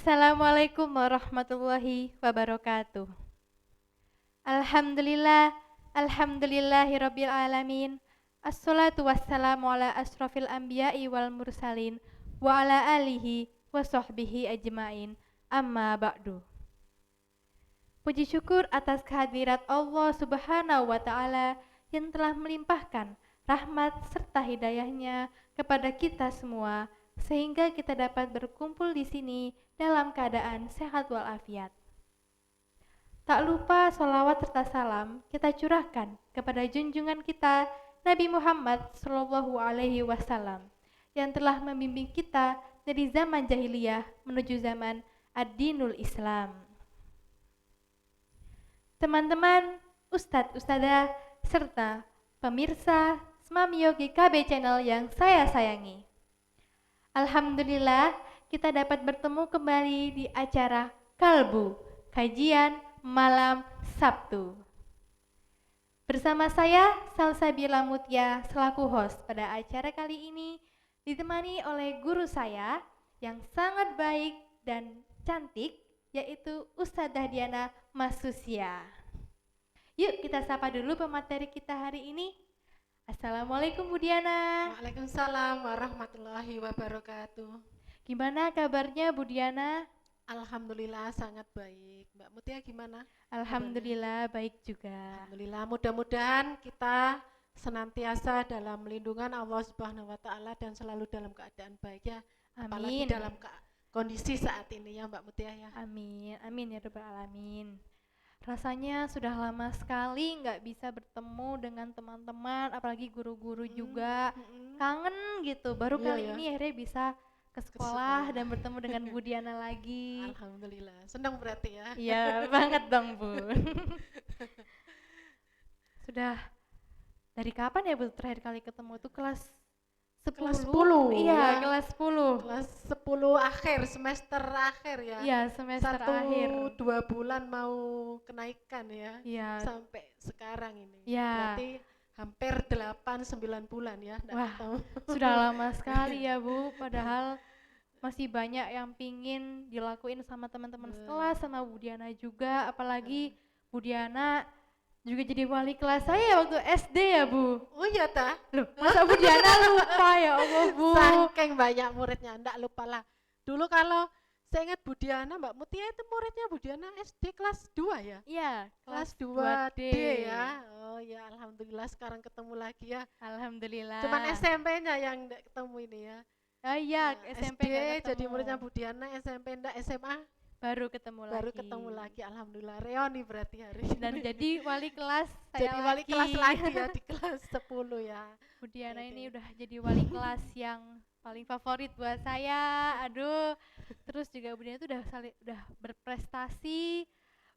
Assalamualaikum warahmatullahi wabarakatuh. Alhamdulillah, alhamdulillahirabbil alamin. Assalatu wassalamu ala asrofil anbiya'i wal mursalin wa ala alihi wa sahbihi ajmain. Amma ba'du. Puji syukur atas kehadirat Allah Subhanahu wa taala yang telah melimpahkan rahmat serta hidayahnya kepada kita semua sehingga kita dapat berkumpul di sini dalam keadaan sehat walafiat. Tak lupa sholawat serta salam kita curahkan kepada junjungan kita Nabi Muhammad Sallallahu Alaihi Wasallam yang telah membimbing kita dari zaman jahiliyah menuju zaman ad-dinul Islam. Teman-teman, ustadz, ustadzah, serta pemirsa Semamio GKB Channel yang saya sayangi. Alhamdulillah kita dapat bertemu kembali di acara Kalbu, kajian malam Sabtu. Bersama saya Salsabila Mutia selaku host pada acara kali ini ditemani oleh guru saya yang sangat baik dan cantik yaitu Ustadzah Diana Masusia. Yuk kita sapa dulu pemateri kita hari ini. Assalamualaikum Bu Diana. Waalaikumsalam warahmatullahi wabarakatuh. Gimana kabarnya Bu Diana? Alhamdulillah sangat baik. Mbak Mutia gimana? Alhamdulillah baik juga. Alhamdulillah, mudah-mudahan kita senantiasa dalam lindungan Allah Subhanahu wa taala dan selalu dalam keadaan baik ya. Apalagi Amin. dalam kondisi saat ini ya Mbak Mutia ya. Amin, amin ya rabbal alamin. Rasanya sudah lama sekali nggak bisa bertemu dengan teman-teman, apalagi guru-guru juga. Kangen gitu, baru Iya, kali ya. ini akhirnya bisa ke sekolah dan bertemu dengan Bu Diana lagi. Alhamdulillah, senang berarti ya. Iya banget dong Bu. Sudah dari kapan ya Bu terakhir kali ketemu tuh kelas 10? Kelas 10, Iya, ya. kelas 10. Kelas 10 akhir, semester akhir ya. Iya, semester akhir. 1-2 bulan mau kenaikan ya. Iya. Sampai sekarang ini. Ya. Berarti hampir 8-9 bulan ya. Wah, sudah lama sekali ya Bu, padahal masih banyak yang pingin dilakuin sama teman-teman sekelas, sama Bu Diana juga, apalagi Bu Diana juga jadi wali kelas saya waktu SD ya Bu. Oh iya ta? Loh, masa Bu Diana lupa ya Allah Bu? Saking banyak muridnya, enggak lupa lah. Dulu kalau saya ingat Bu Diana, Mbak Mutia itu muridnya Bu Diana SD kelas 2 ya? Iya, Kelas 2D ya. Oh ya, alhamdulillah sekarang ketemu lagi ya. Alhamdulillah. Cuman SMP-nya yang enggak ketemu ini ya. Oh iya, Nah, SMP SD nggak ketemu. jadi muridnya Bu Diana, SMP enggak, SMA baru ketemu lagi. Alhamdulillah reoni berarti hari ini. Dan jadi wali kelas saya Jadi wali lagi. kelas lagi ya di kelas 10 ya. Bu Diana Oke. ini udah jadi wali kelas yang paling favorit buat saya. Aduh. Terus juga Bu Diana tuh udah berprestasi,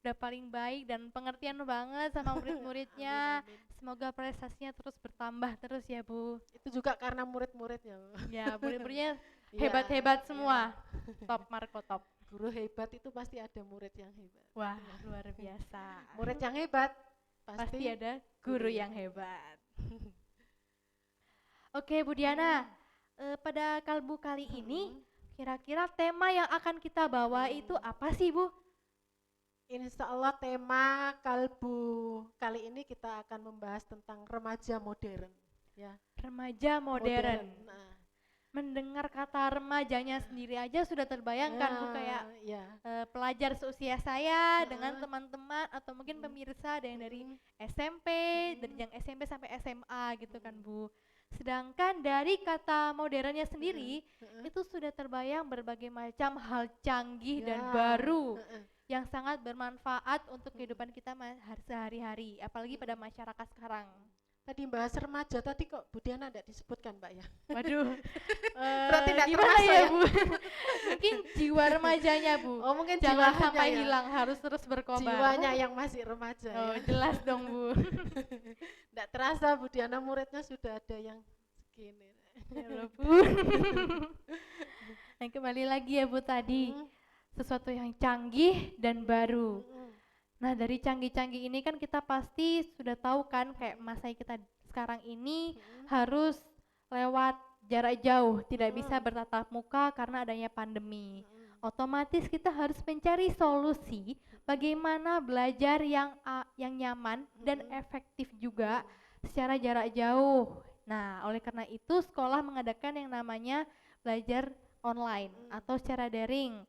udah paling baik dan pengertian banget sama murid-muridnya. Amin, amin. Semoga prestasinya terus bertambah terus ya Bu. Itu juga karena murid-muridnya. Ya, murid-muridnya Iya, hebat-hebat semua. iya. Top Marco top. Guru hebat itu pasti ada murid yang hebat. Wah, luar biasa. Murid yang hebat Pasti ada guru yang hebat. Oke Bu Diana, pada kalbu kali ini kira-kira tema yang akan kita bawa itu apa sih Bu? Insya Allah tema kalbu kali ini kita akan membahas tentang remaja modern ya. Remaja modern. Nah, Mendengar kata remajanya sendiri aja sudah terbayangkan Bu kayak ya. pelajar seusia saya dengan teman-teman atau mungkin pemirsa ada yang dari SMP, dari yang SMP sampai SMA gitu kan Bu. Sedangkan dari kata modernnya sendiri itu sudah terbayang berbagai macam hal canggih dan baru yang sangat bermanfaat untuk kehidupan kita sehari-hari, apalagi pada masyarakat sekarang. Tadi bahas remaja tadi kok Bu Diana tidak disebutkan Mbak ya? Waduh, Berarti tidak gimana termasuk ya ya? Bu? Mungkin jiwa remajanya Bu. Oh mungkin Jangan jiwanya sampai ya. hilang, harus terus berkobar. Jiwanya yang masih remaja Oh ya. jelas dong Bu. Tidak terasa Bu Diana muridnya sudah ada yang segini. Ya Allah, Bu. Nah kembali lagi ya Bu tadi, sesuatu yang canggih dan baru. Nah dari canggih-canggih ini kan kita pasti sudah tahu kan kayak masa kita sekarang ini harus lewat jarak jauh, tidak bisa bertatap muka karena adanya pandemi. Otomatis kita harus mencari solusi bagaimana belajar yang nyaman dan efektif juga secara jarak jauh. Nah, oleh karena itu sekolah mengadakan yang namanya belajar online atau secara daring.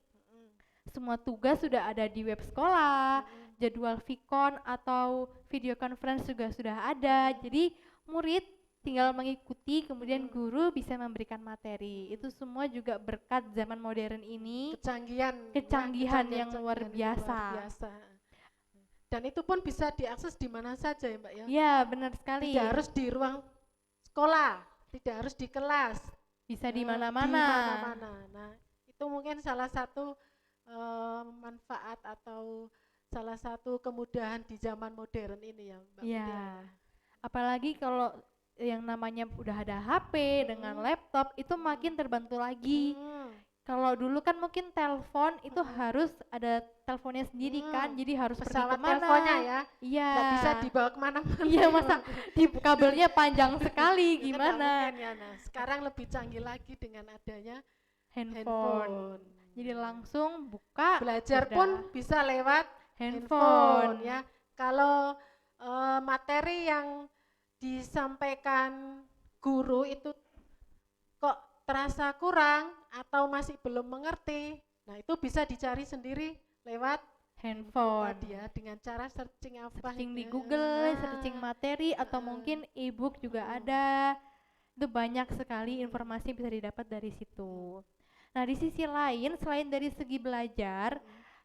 Semua tugas sudah ada di web sekolah, jadwal Vicon atau video conference juga sudah ada. Jadi murid tinggal mengikuti, kemudian guru bisa memberikan materi. Itu semua juga berkat zaman modern ini, kecanggihan yang luar biasa. Dan itu pun bisa diakses di mana saja ya Mbak ya? Ya, benar sekali. Tidak harus di ruang sekolah, tidak harus di kelas. Bisa di mana-mana. Di mana-mana. Nah, itu mungkin salah satu manfaat atau salah satu kemudahan di zaman modern ini ya Mbak. Ya, apalagi kalau yang namanya udah ada HP dengan laptop itu makin terbantu lagi. Kalau dulu kan mungkin telepon itu harus ada teleponnya sendiri kan, jadi harus pesawat pergi kemana. Teleponnya ya, iya, nggak bisa dibawa kemana-mana. Iya, masa di kabelnya panjang sekali gimana? Ya, nah, sekarang lebih canggih lagi dengan adanya handphone. Jadi langsung buka, belajar udah. pun bisa lewat handphone ya. Kalau materi yang disampaikan guru itu kok terasa kurang atau masih belum mengerti, nah itu bisa dicari sendiri lewat handphone ya, dengan cara searching apa? Searching di Google, searching materi atau mungkin e-book juga ada. Itu banyak sekali informasi yang bisa didapat dari situ. Nah, di sisi lain selain dari segi belajar,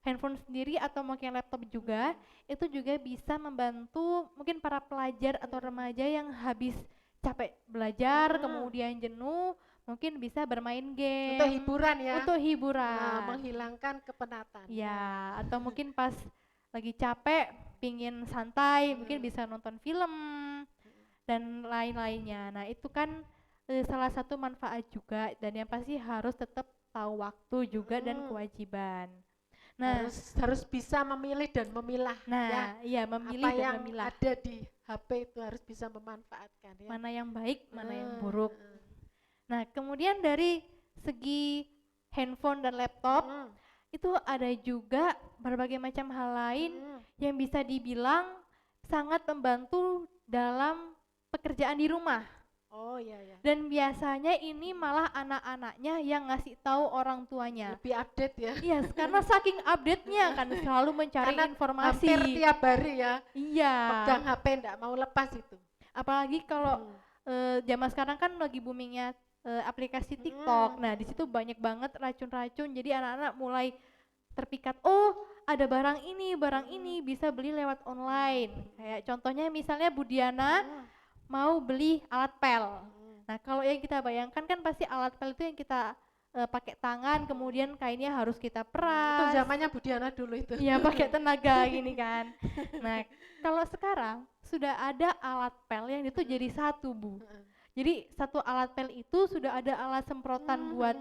handphone sendiri atau mungkin laptop juga itu juga bisa membantu mungkin para pelajar atau remaja yang habis capek belajar kemudian jenuh, mungkin bisa bermain game untuk hiburan ya, untuk hiburan, nah, menghilangkan kepenatan ya, atau mungkin pas lagi capek pingin santai mungkin bisa nonton film dan lain-lainnya. Nah, itu kan salah satu manfaat juga, dan yang pasti harus tetap tahu waktu juga dan kewajiban. Nah, harus bisa memilih dan memilah. Nah, ya, memilih apa dan yang memilah. ada di HP itu harus bisa memanfaatkan. Ya. Mana yang baik, mana yang buruk. Nah, kemudian dari segi handphone dan laptop itu ada juga berbagai macam hal lain yang bisa dibilang sangat membantu dalam pekerjaan di rumah. Oh iya ya. Dan biasanya ini malah anak-anaknya yang ngasih tahu orang tuanya. Lebih update ya. Iya, karena saking update-nya kan selalu mencari karena informasi. Hampir tiap hari ya. Iya. Pegang HP enggak mau lepas itu. Apalagi kalau zaman sekarang kan lagi boomingnya aplikasi TikTok. Nah, di situ banyak banget racun-racun. Jadi anak-anak mulai terpikat, oh ada barang ini bisa beli lewat online. Kayak contohnya misalnya Budiana mau beli alat pel. Nah, kalau yang kita bayangkan kan pasti alat pel itu yang kita pakai tangan, kemudian kainnya harus kita peras. Itu zamannya Budiana dulu itu. Iya, pakai tenaga gini kan. Nah, kalau sekarang sudah ada alat pel yang itu jadi satu, Bu. Jadi satu alat pel itu sudah ada alat semprotan buat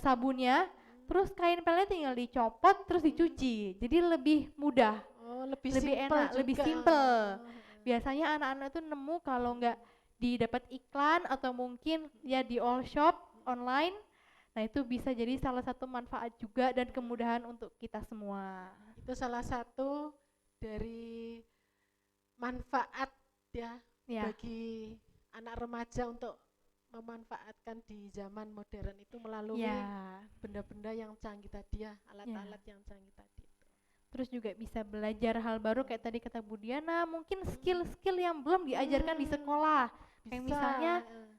sabunnya, terus kain pelnya tinggal dicopot terus dicuci. Jadi lebih mudah. Oh, lebih enak, juga. Lebih simple. Biasanya anak-anak itu nemu kalau nggak didapat iklan atau mungkin ya di all shop online. Nah, itu bisa jadi salah satu manfaat juga dan kemudahan untuk kita semua. Itu salah satu dari manfaat ya. Bagi anak remaja untuk memanfaatkan di zaman modern itu melalui benda-benda yang canggih tadi ya, alat-alat yang canggih tadi. Terus juga bisa belajar hal baru kayak tadi kata Budiana, mungkin skill-skill yang belum diajarkan di sekolah. Kayak misalnya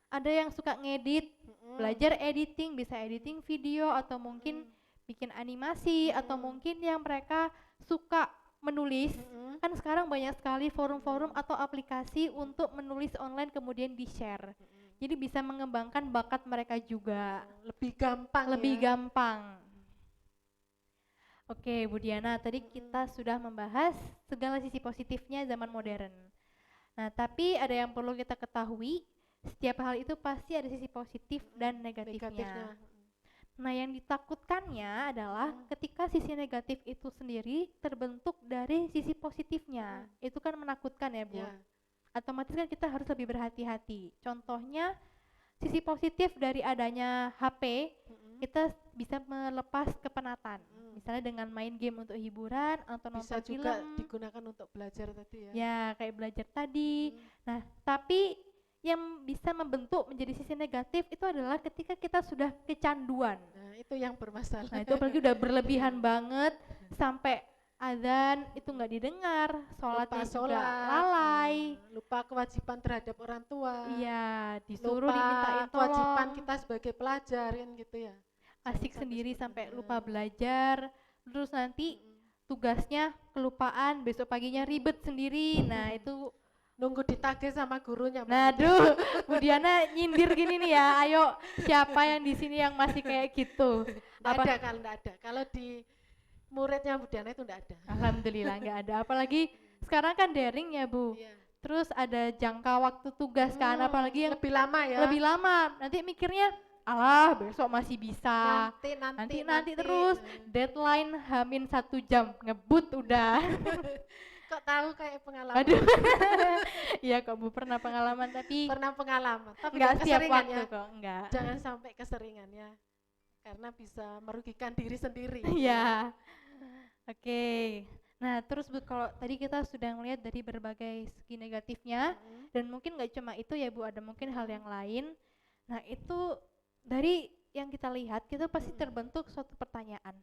ada yang suka ngedit, belajar editing, bisa editing video atau mungkin bikin animasi atau mungkin yang mereka suka menulis. Kan sekarang banyak sekali forum-forum atau aplikasi untuk menulis online kemudian di-share. Jadi bisa mengembangkan bakat mereka juga. Lebih gampang. Oke, Budiana, tadi kita sudah membahas segala sisi positifnya zaman modern. Nah, tapi ada yang perlu kita ketahui, setiap hal itu pasti ada sisi positif dan negatifnya. Nah, yang ditakutkannya adalah ketika sisi negatif itu sendiri terbentuk dari sisi positifnya. Itu kan menakutkan ya, Bu. Otomatis kan kita harus lebih berhati-hati. Contohnya, sisi positif dari adanya HP, kita bisa melepas kepenatan. Misalnya dengan main game untuk hiburan atau Bisa nonton juga film. digunakan untuk belajar tadi ya. Ya, kayak belajar tadi. Nah, tapi yang bisa membentuk menjadi sisi negatif itu adalah ketika kita sudah kecanduan. Nah, itu yang bermasalah. Nah, itu apalagi udah berlebihan banget sampai azan itu nggak didengar, sholatnya Lupa juga sholat, lalai. lupa kewajiban terhadap orang tua. Iya, disuruh Lupa dimintain kewajiban tolong, kita sebagai pelajar kan gitu ya. asik Jangan sendiri seperti sampai itu. lupa belajar, terus nanti tugasnya kelupaan, besok paginya ribet sendiri. Nah, itu Nunggu ditagih sama gurunya. Mbak nah, Mutia. aduh, Bu Diana nyindir gini nih ya. Ayo, siapa yang di sini yang masih kayak gitu? Nggak ada, kalau nggak ada. Kalau di muridnya Bu Diana itu nggak ada. Alhamdulillah nggak ada. Apalagi sekarang kan daring ya, Bu. Iya. Terus ada jangka waktu tugas kan, apalagi yang lebih lama ya. lebih lama. Nanti mikirnya, alah besok masih bisa. Nanti terus deadline hamin 1 jam ngebut udah. Kok tahu kayak pengalaman? Aduh. Iya kok Bu pernah pengalaman tapi Pernah pengalaman, tapi nggak nggak setiap keseringan waktu ya. kok, enggak. Jangan sampai keseringan ya, karena bisa merugikan diri sendiri. Iya. Oke. Nah, terus Bu, kalau tadi kita sudah melihat dari berbagai segi negatifnya, dan mungkin nggak cuma itu ya Bu, ada mungkin hal yang lain. Nah, itu dari yang kita lihat, kita pasti terbentuk suatu pertanyaan.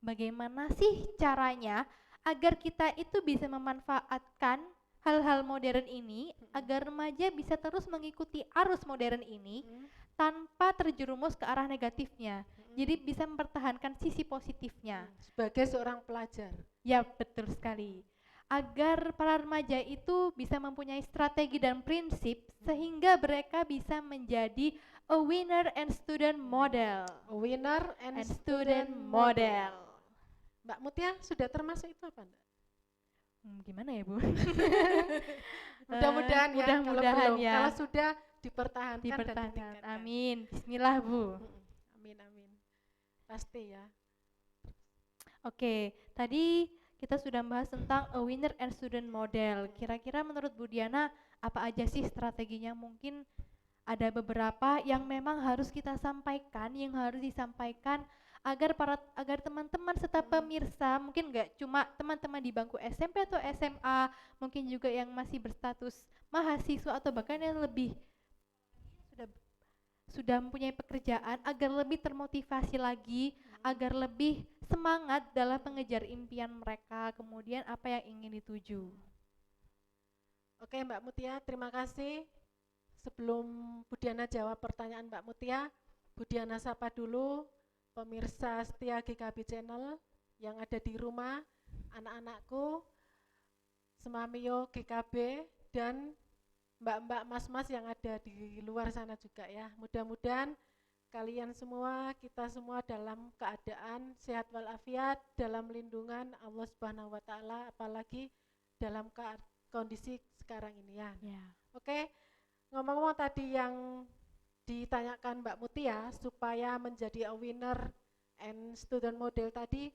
Bagaimana sih caranya agar kita itu bisa memanfaatkan hal-hal modern ini, agar remaja bisa terus mengikuti arus modern ini tanpa terjerumus ke arah negatifnya. Jadi bisa mempertahankan sisi positifnya. Sebagai seorang pelajar. Ya, betul sekali. Agar para remaja itu bisa mempunyai strategi dan prinsip sehingga mereka bisa menjadi a winner and student model. A winner and Student model. Mbak Mutia sudah termasuk itu apa enggak? Gimana ya, Bu? Mudah-mudahan ya. Mudah-mudahan kalau belum, ya. kalau sudah dipertahankan, dan Dipertahankan. ditingkatkan. Amin. Bismillah, Bu. Amin, amin. Pasti ya. Oke, tadi kita sudah bahas tentang a winner and student model. Kira-kira menurut Bu Diana apa aja sih strateginya? Mungkin ada beberapa yang memang harus kita sampaikan, yang harus disampaikan agar teman-teman serta pemirsa, mungkin nggak cuma teman-teman di bangku SMP atau SMA, mungkin juga yang masih berstatus mahasiswa atau bahkan yang lebih sudah mempunyai pekerjaan, agar lebih termotivasi lagi, agar lebih semangat dalam mengejar impian mereka, kemudian apa yang ingin dituju. Oke Mbak Mutia, terima kasih. Sebelum Bu Diana jawab pertanyaan Mbak Mutia, Bu Diana sapa dulu pemirsa setia GKB Channel yang ada di rumah, anak-anakku, Semamio GKB, dan mbak-mbak mas-mas yang ada di luar sana juga ya. Mudah-mudahan kalian semua, kita semua dalam keadaan sehat walafiat, dalam lindungan Allah Subhanahu wa taala, apalagi dalam kondisi sekarang ini ya. Oke. Ngomong-ngomong tadi yang ditanyakan Mbak Mutia, supaya menjadi a winner and student model tadi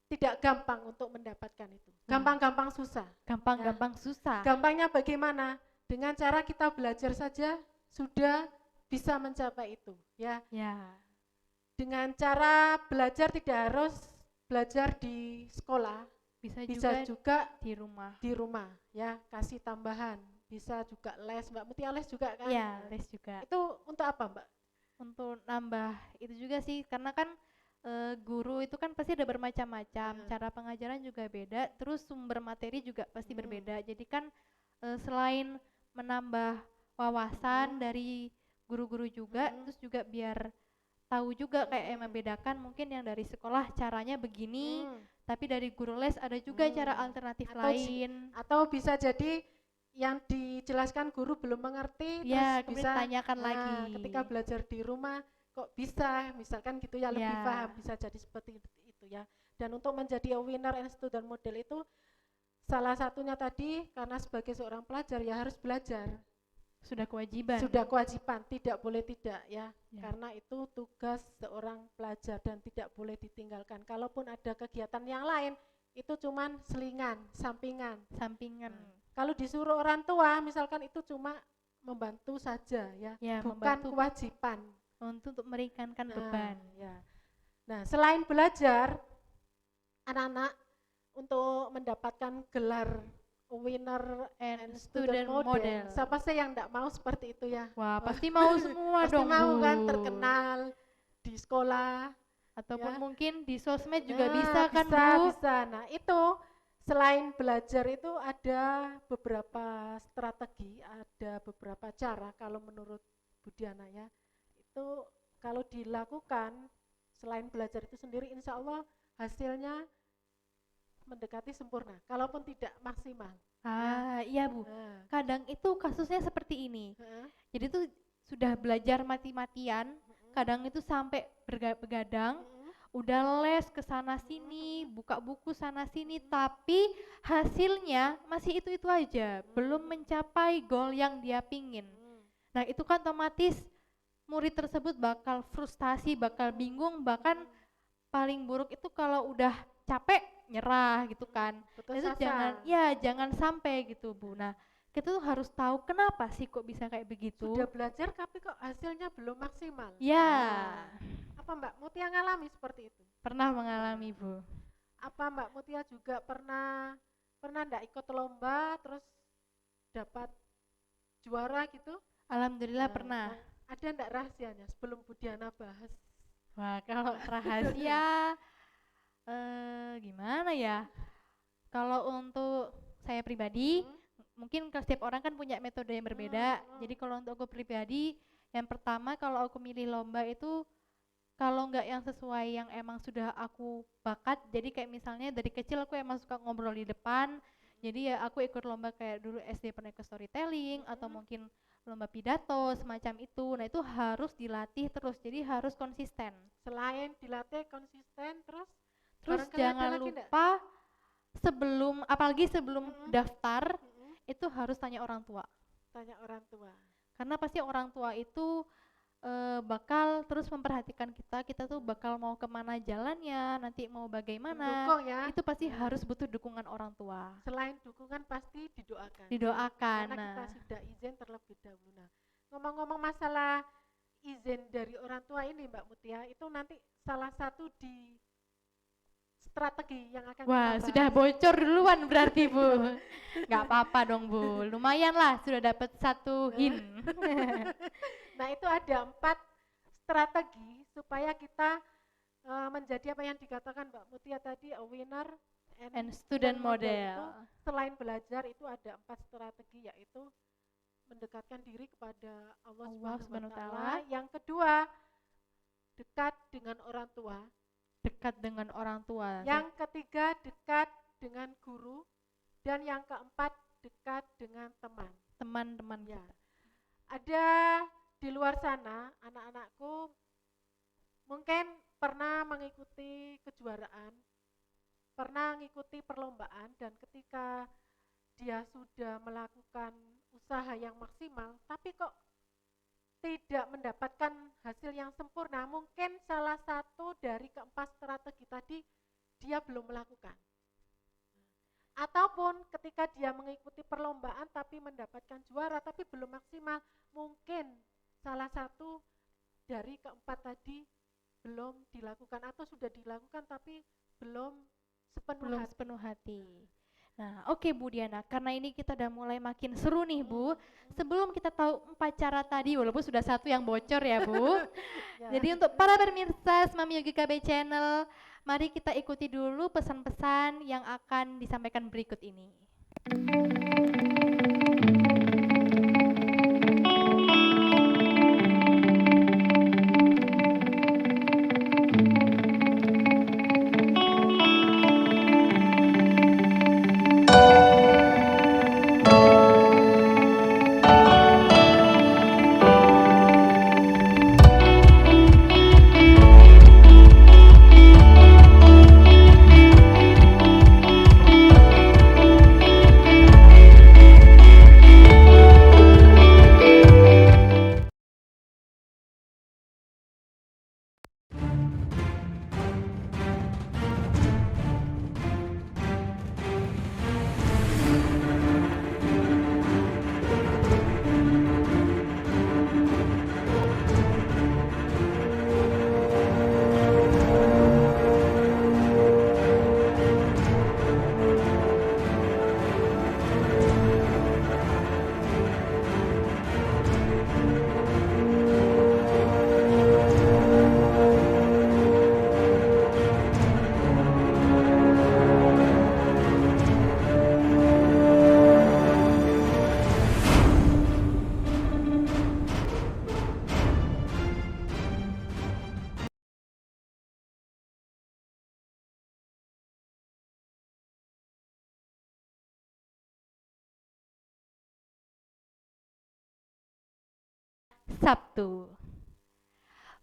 tidak gampang untuk mendapatkan itu. Gampang-gampang susah. Gampang-gampang susah. Gampangnya bagaimana? Dengan cara kita belajar saja sudah bisa mencapai itu, ya. Dengan cara belajar tidak harus belajar di sekolah, bisa juga di rumah, ya. Kasih tambahan, bisa juga les. Mbak Mutia les juga kan? Iya, les juga. Itu untuk apa, Mbak? Untuk nambah itu juga sih, karena kan guru itu kan pasti ada bermacam-macam, cara pengajaran juga beda, terus sumber materi juga pasti berbeda. Jadi kan selain menambah wawasan dari guru-guru juga, terus juga biar tahu juga kayak yang membedakan, mungkin yang dari sekolah caranya begini, tapi dari guru les ada juga cara alternatif lain. Atau bisa jadi yang dijelaskan guru belum mengerti, ya, terus bisa tanyakan lagi. Ketika belajar di rumah kok bisa, misalkan gitu ya, lebih paham, bisa jadi seperti itu ya. Dan untuk menjadi a winner and student model itu salah satunya tadi, karena sebagai seorang pelajar ya harus belajar. Sudah kewajiban, tidak boleh tidak ya. Karena itu tugas seorang pelajar dan tidak boleh ditinggalkan. Kalaupun ada kegiatan yang lain, itu cuman selingan, sampingan. Kalau disuruh orang tua, misalkan itu cuma membantu saja ya, bukan kewajiban. Untuk meringankan beban. Ya. Nah, selain belajar, anak-anak untuk mendapatkan gelar winner and student model. Siapa sih yang enggak mau seperti itu ya? Wah, pasti mau semua Pasti dong, mau Bu. kan terkenal di sekolah Ataupun ya. mungkin di sosmed juga Nah, bisa kan, bisa, Bu? bisa. Nah, itu selain belajar itu ada beberapa strategi, ada beberapa cara kalau menurut Bu Diana ya. Itu kalau dilakukan selain belajar itu sendiri insya Allah hasilnya mendekati sempurna, kalaupun tidak maksimal. Iya Bu. Kadang itu kasusnya seperti ini. Jadi tuh sudah belajar mati-matian, kadang itu sampai begadang, udah les ke sana sini, buka buku sana sini, tapi hasilnya masih itu-itu aja, belum mencapai goal yang dia pingin. Nah itu kan otomatis murid tersebut bakal frustasi, bakal bingung, bahkan paling buruk itu kalau udah capek nyerah gitu kan. Itu jangan sampai gitu Bu. Nah kita tuh harus tahu kenapa sih kok bisa kayak begitu. Sudah belajar tapi kok hasilnya belum maksimal. Ya. Apa Mbak Mutia ngalami seperti itu? Pernah mengalami Bu. Apa Mbak Mutia juga pernah enggak ikut lomba terus dapat juara gitu? Alhamdulillah pernah. Ada enggak rahasianya sebelum Bu Diana bahas? Wah kalau rahasia gimana ya? Kalau untuk saya pribadi, mungkin setiap orang kan punya metode yang berbeda. Jadi kalau untuk aku pribadi, yang pertama kalau aku milih lomba itu kalau nggak yang sesuai yang emang sudah aku bakat, jadi kayak misalnya dari kecil aku emang suka ngobrol di depan, jadi ya aku ikut lomba kayak dulu SD pernah ikut storytelling atau mungkin lomba pidato semacam itu. Nah itu harus dilatih terus, jadi harus konsisten. Selain dilatih konsisten terus jangan lupa sebelum apalagi sebelum daftar itu harus tanya orang tua. Karena pasti orang tua itu bakal terus memperhatikan kita tuh bakal mau kemana jalannya, nanti mau bagaimana. Mendukung ya. Itu pasti harus butuh dukungan orang tua. Selain dukungan pasti didoakan. Karena kita sudah izin terlebih dahulu. Nah, ngomong-ngomong masalah izin dari orang tua ini Mbak Mutia, itu nanti salah satu di strategi yang akan Wah, sudah bocor duluan berarti Bu. Nggak apa-apa dong Bu, lumayan lah sudah dapat satu hint. Nah itu ada 4 strategi supaya kita menjadi apa yang dikatakan Mbak Mutia tadi, a winner and student model. Itu, selain belajar itu ada 4 strategi, yaitu mendekatkan diri kepada Allah Subhanahu wa Ta'ala. Yang kedua, dekat dengan orang tua. Yang ketiga, dekat dengan guru. Dan yang keempat, dekat dengan teman-teman ya. Ada di luar sana anak-anakku mungkin pernah mengikuti kejuaraan, pernah mengikuti perlombaan, dan ketika dia sudah melakukan usaha yang maksimal tapi kok tidak mendapatkan hasil yang sempurna, mungkin salah satu dari keempat strategi tadi dia belum melakukan. Ataupun ketika dia mengikuti perlombaan tapi mendapatkan juara tapi belum maksimal, mungkin salah satu dari keempat tadi belum dilakukan atau sudah dilakukan tapi belum sepenuh hati. Nah, oke Bu Diana, karena ini kita udah mulai makin seru nih Bu. Sebelum kita tahu 4 cara tadi, walaupun sudah satu yang bocor ya Bu. Jadi untuk para pemirsa Semam Yogi KB Channel, mari kita ikuti dulu pesan-pesan yang akan disampaikan berikut ini. Sabtu.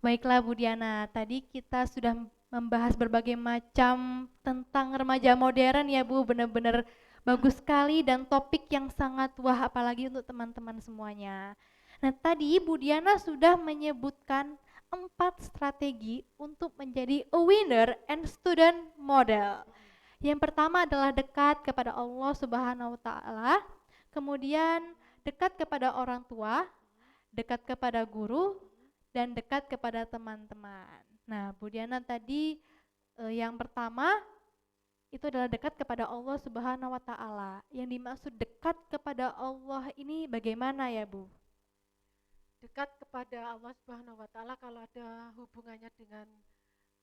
Baiklah Bu Diana, tadi kita sudah membahas berbagai macam tentang remaja modern ya Bu, benar-benar bagus sekali dan topik yang sangat wah apalagi untuk teman-teman semuanya. Nah tadi Bu Diana sudah menyebutkan 4 strategi untuk menjadi a winner and student model. Yang pertama adalah dekat kepada Allah Subhanahu wa taala, kemudian dekat kepada orang tua, dekat kepada guru, dan dekat kepada teman-teman. Nah, Bu Diana tadi yang pertama itu adalah dekat kepada Allah Subhanahu wa taala. Yang dimaksud dekat kepada Allah ini bagaimana ya, Bu? Dekat kepada Allah Subhanahu wa taala kalau ada hubungannya dengan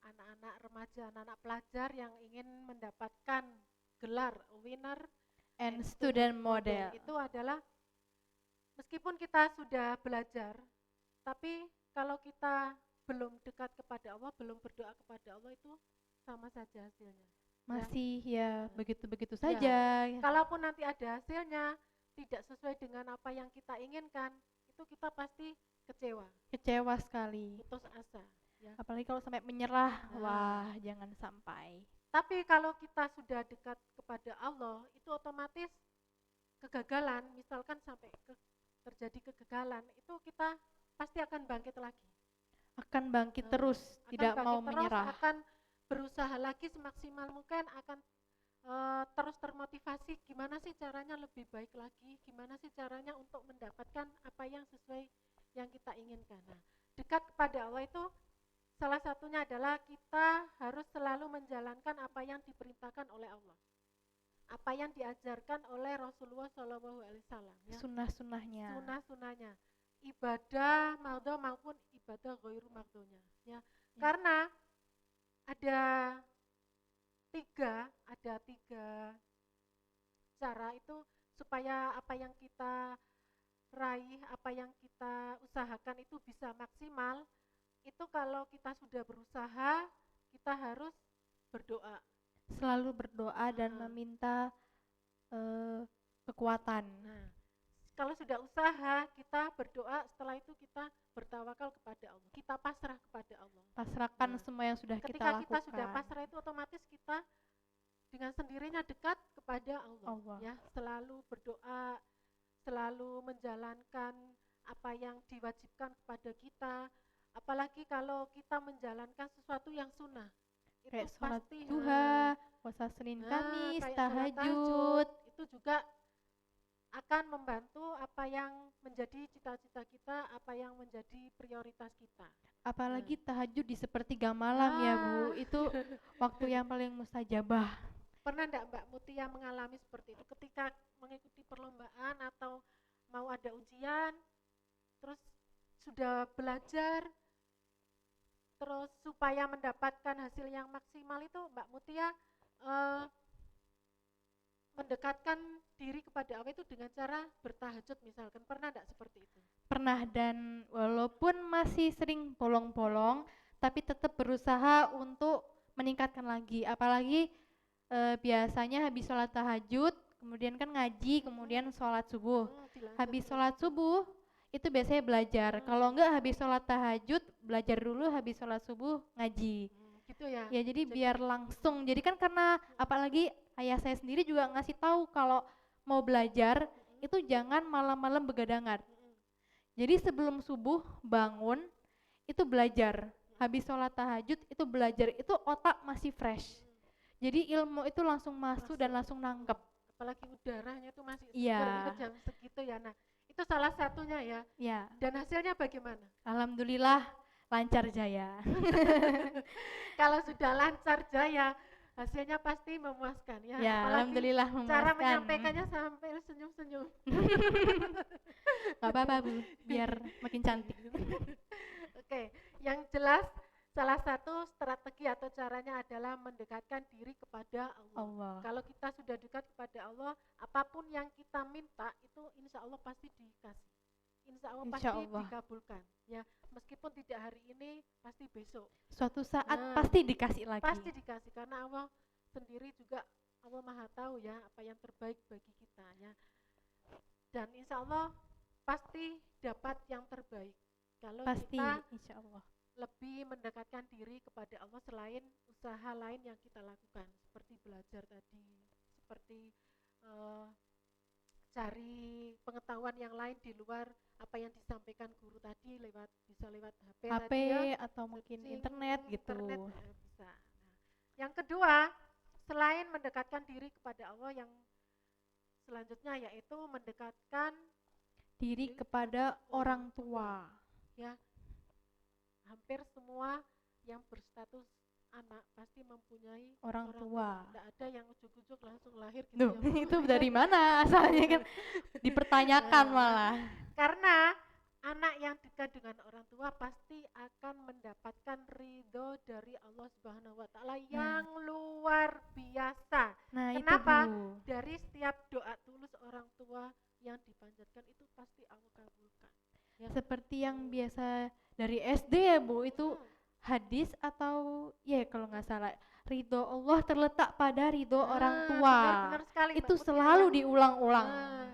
anak-anak remaja, anak-anak pelajar yang ingin mendapatkan gelar winner And student model. Itu adalah meskipun kita sudah belajar, tapi kalau kita belum dekat kepada Allah, belum berdoa kepada Allah itu sama saja hasilnya. Masih ya begitu-begitu saja. Kalaupun nanti ada hasilnya tidak sesuai dengan apa yang kita inginkan, itu kita pasti kecewa. Kecewa sekali. Putus asa. Ya. Apalagi kalau sampai menyerah, wah jangan sampai. Tapi kalau kita sudah dekat kepada Allah, itu otomatis kegagalan, misalkan sampai terjadi kegagalan, itu kita pasti akan bangkit lagi. Akan bangkit terus, tidak mau menyerah. Akan berusaha lagi semaksimal mungkin, akan terus termotivasi gimana sih caranya lebih baik lagi, gimana sih caranya untuk mendapatkan apa yang sesuai yang kita inginkan. Nah, dekat kepada Allah itu salah satunya adalah kita harus selalu menjalankan apa yang diperintahkan oleh Allah. Apa yang diajarkan oleh Rasulullah SAW. Ya. Sunnah-sunnahnya. Sunnah-sunnahnya. Ibadah mardho maupun ibadah ghairu mardhonya. Ya. Karena ada tiga cara itu supaya apa yang kita raih, apa yang kita usahakan itu bisa maksimal. Itu kalau kita sudah berusaha, kita harus berdoa. Selalu berdoa dan meminta kekuatan. Nah, kalau sudah usaha, kita berdoa, setelah itu kita bertawakal kepada Allah. Kita pasrah kepada Allah. Pasrahkan semua yang sudah kita lakukan. Ketika kita sudah pasrah itu otomatis kita dengan sendirinya dekat kepada Allah. Ya, selalu berdoa, selalu menjalankan apa yang diwajibkan kepada kita. Apalagi kalau kita menjalankan sesuatu yang sunnah. Kayak sholat duha, puasa Senin Kamis, tahajud. Itu juga akan membantu apa yang menjadi cita-cita kita, apa yang menjadi prioritas kita. Apalagi tahajud di sepertiga malam ya Bu, itu waktu yang paling mustajabah. Pernah enggak Mbak Mutia mengalami seperti itu ketika mengikuti perlombaan atau mau ada ujian, terus sudah belajar, terus supaya mendapatkan hasil yang maksimal itu Mbak Mutia mendekatkan diri kepada Allah itu dengan cara bertahajud misalkan, pernah enggak seperti itu? Pernah, dan walaupun masih sering bolong-bolong tapi tetap berusaha untuk meningkatkan lagi, apalagi biasanya habis sholat tahajud kemudian kan ngaji, kemudian sholat subuh. Habis sholat subuh itu biasanya belajar. Kalau enggak habis sholat tahajud belajar dulu, habis sholat subuh ngaji. Gitu ya. Ya jadi biar langsung. Jadi kan karena apalagi ayah saya sendiri juga ngasih tahu kalau mau belajar itu jangan malam-malam begadangan. Jadi sebelum subuh bangun itu belajar. Habis sholat tahajud itu belajar, itu otak masih fresh. Jadi ilmu itu langsung masuk dan langsung nangkep. Apalagi udaranya itu masih segar jam segitu ya. Nah, itu salah satunya ya. Iya. Dan hasilnya bagaimana? Alhamdulillah lancar jaya. Kalau sudah lancar jaya, hasilnya pasti memuaskan ya. Ya, alhamdulillah memuaskan. Cara menyampaikannya sampai senyum-senyum. Gak apa-apa Bu, biar makin cantik. Oke, yang jelas salah satu strategi atau caranya adalah mendekatkan diri kepada Allah. Kalau kita sudah dekat kepada Allah, apapun yang kita minta itu insya Allah pasti dikasih. Insya Allah pasti dikabulkan. Ya, meskipun tidak hari ini, pasti besok. Suatu saat pasti dikasih lagi. Pasti dikasih karena Allah sendiri juga, Allah Maha tahu ya apa yang terbaik bagi kita ya. Dan insya Allah pasti dapat yang terbaik. kalau Pasti, kita insya Allah. lebih mendekatkan diri kepada Allah selain usaha lain yang kita lakukan, seperti belajar tadi, seperti eh, cari pengetahuan yang lain di luar apa yang disampaikan guru tadi, bisa lewat HP HP tadi ya, atau mungkin searching internet gitu. internet bisa. Nah, yang kedua, selain mendekatkan diri kepada Allah, yang selanjutnya yaitu mendekatkan Diri kepada orang tua. Ya, hampir semua yang berstatus anak pasti mempunyai Orang tua. Tidak ada yang ujuk-ujuk langsung lahir gitu Duh, ya. itu dari mana asalnya kan dipertanyakan malah. Karena anak yang dekat dengan orang tua pasti akan mendapatkan ridho dari Allah Subhanahu wa taala yang luar biasa. Nah, Kenapa? itu, Bu. Dari setiap doa tulus orang tua yang dipanjatkan itu pasti Allah kabulkan. Ya. Seperti yang biasa dari SD ya, Bu, itu hadis atau ya kalau nggak salah, ridho Allah terletak pada ridho orang tua. Benar sekali, itu Mbak selalu Mutia, diulang-ulang.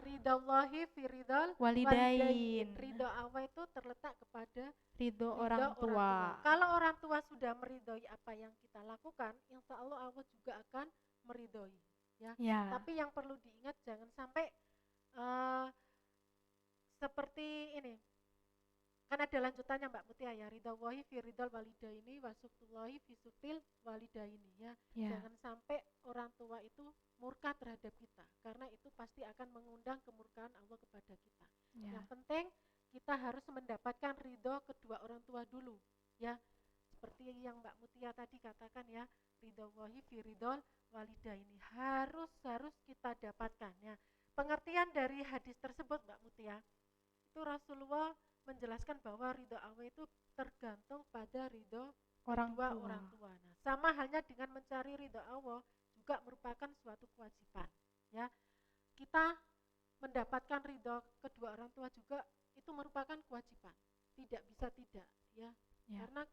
Ridhollahi fi ridhol Walidain. Ridho Allah itu terletak kepada ridho orang tua. Kalau orang tua sudah meridhoi apa yang kita lakukan, insya Allah Allah juga akan meridhoi. Ya. Tapi yang perlu diingat jangan sampai seperti ini. Kan ada lanjutannya Mbak Mutia ya, ridhawahi fi ridhal walidaini wa suktullahi fi suktil walidaini ya. Jangan sampai orang tua itu murka terhadap kita, karena itu pasti akan mengundang kemurkaan Allah kepada kita. Yang penting kita harus mendapatkan ridho kedua orang tua dulu ya. Seperti yang Mbak Mutia tadi katakan ya, ridhawahi fi ridhal walidaini harus kita dapatkan ya. Pengertian dari hadis tersebut Mbak Mutia, itu Rasulullah menjelaskan bahwa ridho Allah itu tergantung pada ridho orang tua. Nah, sama halnya dengan mencari ridho Allah juga merupakan suatu kewajiban. Ya, kita mendapatkan ridho kedua orang tua juga itu merupakan kewajiban. Tidak bisa tidak, ya. Karena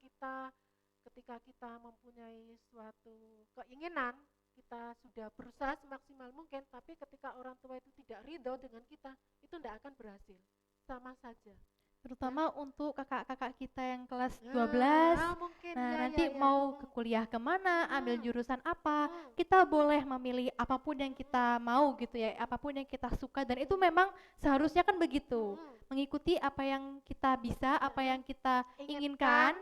ketika kita mempunyai suatu keinginan, kita sudah berusaha semaksimal mungkin, tapi ketika orang tua itu tidak ridho dengan kita, itu tidak akan berhasil. Sama saja. Terutama untuk kakak-kakak kita yang kelas 12 nanti mau ke kuliah kemana, ambil jurusan apa, kita boleh memilih apapun yang kita mau gitu ya, apapun yang kita suka, dan itu memang seharusnya kan begitu, mengikuti apa yang kita bisa, apa yang kita inginkan,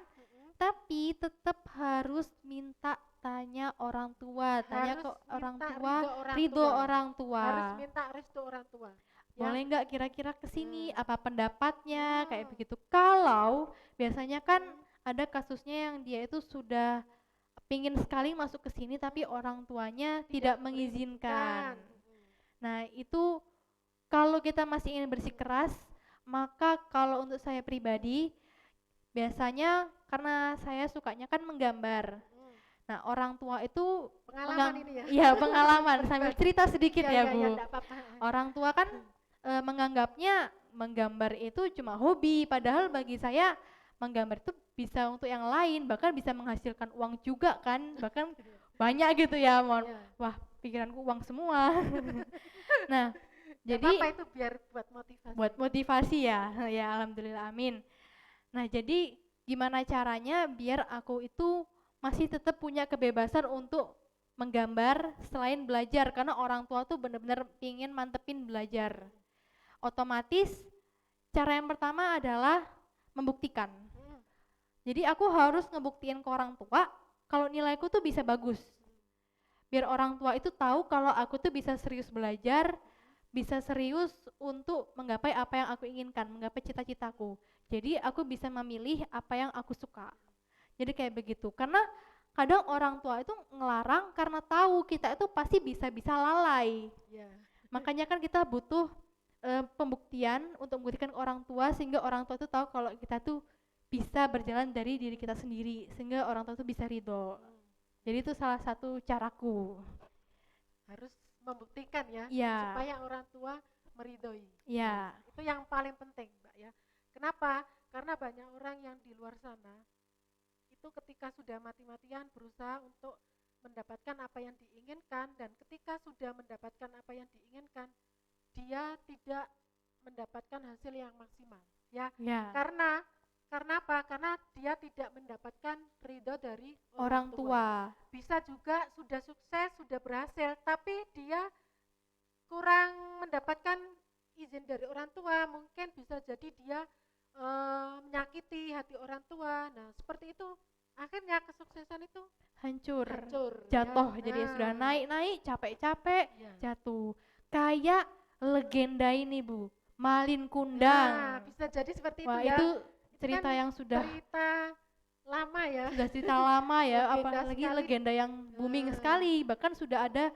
tapi tetap harus minta tanya orang tua, tanya ke orang tua, ridho orang tua. Harus minta restu orang tua. Boleh nggak kira-kira kesini, apa pendapatnya, kayak begitu. Kalau biasanya kan ada kasusnya yang dia itu sudah pingin sekali masuk ke sini tapi orang tuanya tidak mengizinkan. Nah itu kalau kita masih ingin bersikeras, maka kalau untuk saya pribadi biasanya karena saya sukanya kan menggambar. Nah orang tua itu pengalaman ini ya? Iya pengalaman, sambil cerita sedikit ya Bu. Orang tua kan menganggapnya menggambar itu cuma hobi, padahal bagi saya menggambar itu bisa untuk yang lain, bahkan bisa menghasilkan uang juga kan, bahkan banyak gitu ya, wah pikiranku uang semua. Nah jadi apa itu biar buat motivasi ya, ya alhamdulillah amin. Nah jadi gimana caranya biar aku itu masih tetap punya kebebasan untuk menggambar selain belajar, karena orang tua tuh benar-benar ingin mantepin belajar. Otomatis cara yang pertama adalah membuktikan. Jadi aku harus ngebuktiin ke orang tua kalau nilaiku tuh bisa bagus. Biar orang tua itu tahu kalau aku tuh bisa serius belajar, bisa serius untuk menggapai apa yang aku inginkan, menggapai cita-citaku. Jadi aku bisa memilih apa yang aku suka. Jadi kayak begitu. Karena kadang orang tua itu ngelarang karena tahu kita itu pasti bisa lalai. Makanya kan kita butuh pembuktian untuk membuktikan ke orang tua sehingga orang tua itu tahu kalau kita tuh bisa berjalan dari diri kita sendiri sehingga orang tua itu bisa ridho. Jadi itu salah satu caraku. Harus membuktikan ya, supaya orang tua meridhoi. Itu yang paling penting Mbak ya. Kenapa? Karena banyak orang yang di luar sana itu ketika sudah mati-matian berusaha untuk mendapatkan apa yang diinginkan, dan ketika sudah mendapatkan apa yang diinginkan dia tidak mendapatkan hasil yang maksimal ya. Karena Karena apa? Karena dia tidak mendapatkan ridho dari Orang tua. Bisa juga sudah sukses, sudah berhasil, tapi dia kurang mendapatkan izin dari orang tua. Mungkin bisa jadi dia menyakiti hati orang tua. Nah, seperti itu. Akhirnya kesuksesan itu Hancur. ya. Jatuh. Jadi sudah naik-naik, capek-capek, Ya. jatuh. Kayak legenda ini, Bu. Malin Kundang. Nah, bisa jadi seperti Wah, itu ya. itu cerita kan yang sudah cerita lama ya. sudah cerita lama ya, Legenda apalagi sekali. legenda yang booming sekali. Bahkan sudah ada,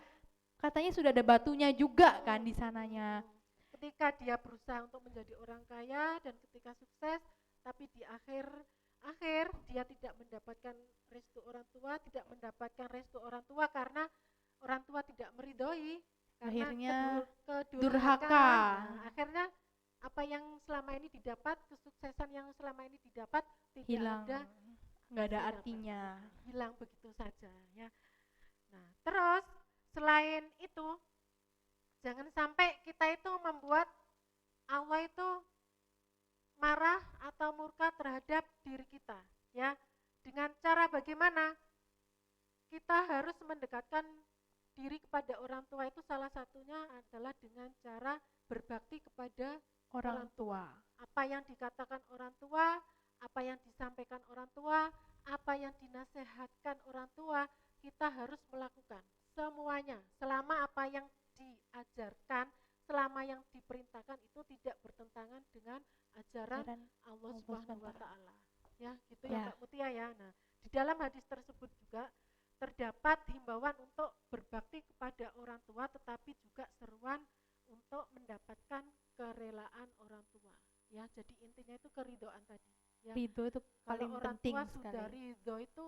katanya sudah ada batunya juga kan di sananya. Ketika dia berusaha untuk menjadi orang kaya dan ketika sukses, tapi di akhir dia tidak mendapatkan restu orang tua, tidak mendapatkan restu orang tua karena orang tua tidak meridhoi, karena Akhirnya kedurhakaan. durhaka. Nah, akhirnya apa yang selama ini didapat, kesuksesan yang selama ini didapat tidak Hilang, ada, nggak ada artinya. hilang begitu saja ya. Nah, terus selain itu, jangan sampai kita itu membuat Allah itu marah atau murka terhadap diri kita ya. Dengan cara bagaimana? Kita harus mendekatkan diri kepada orang tua, itu salah satunya adalah dengan cara berbakti kepada Orang tua. Apa yang dikatakan orang tua, apa yang disampaikan orang tua, apa yang dinasehatkan orang tua, kita harus melakukan semuanya selama apa yang diajarkan, selama yang diperintahkan itu tidak bertentangan dengan ajaran Allah Subhanahu wa taala. Ya, gitu ya Mbak Mutia ya. Nah, di dalam hadis tersebut juga terdapat himbauan untuk berbakti kepada orang tua, tetapi juga seruan untuk mendapatkan kerelaan orang tua. Ya, jadi intinya itu keridhaan tadi. Ya. Ridho itu paling Kalau orang penting tua sekali. sudah ridho itu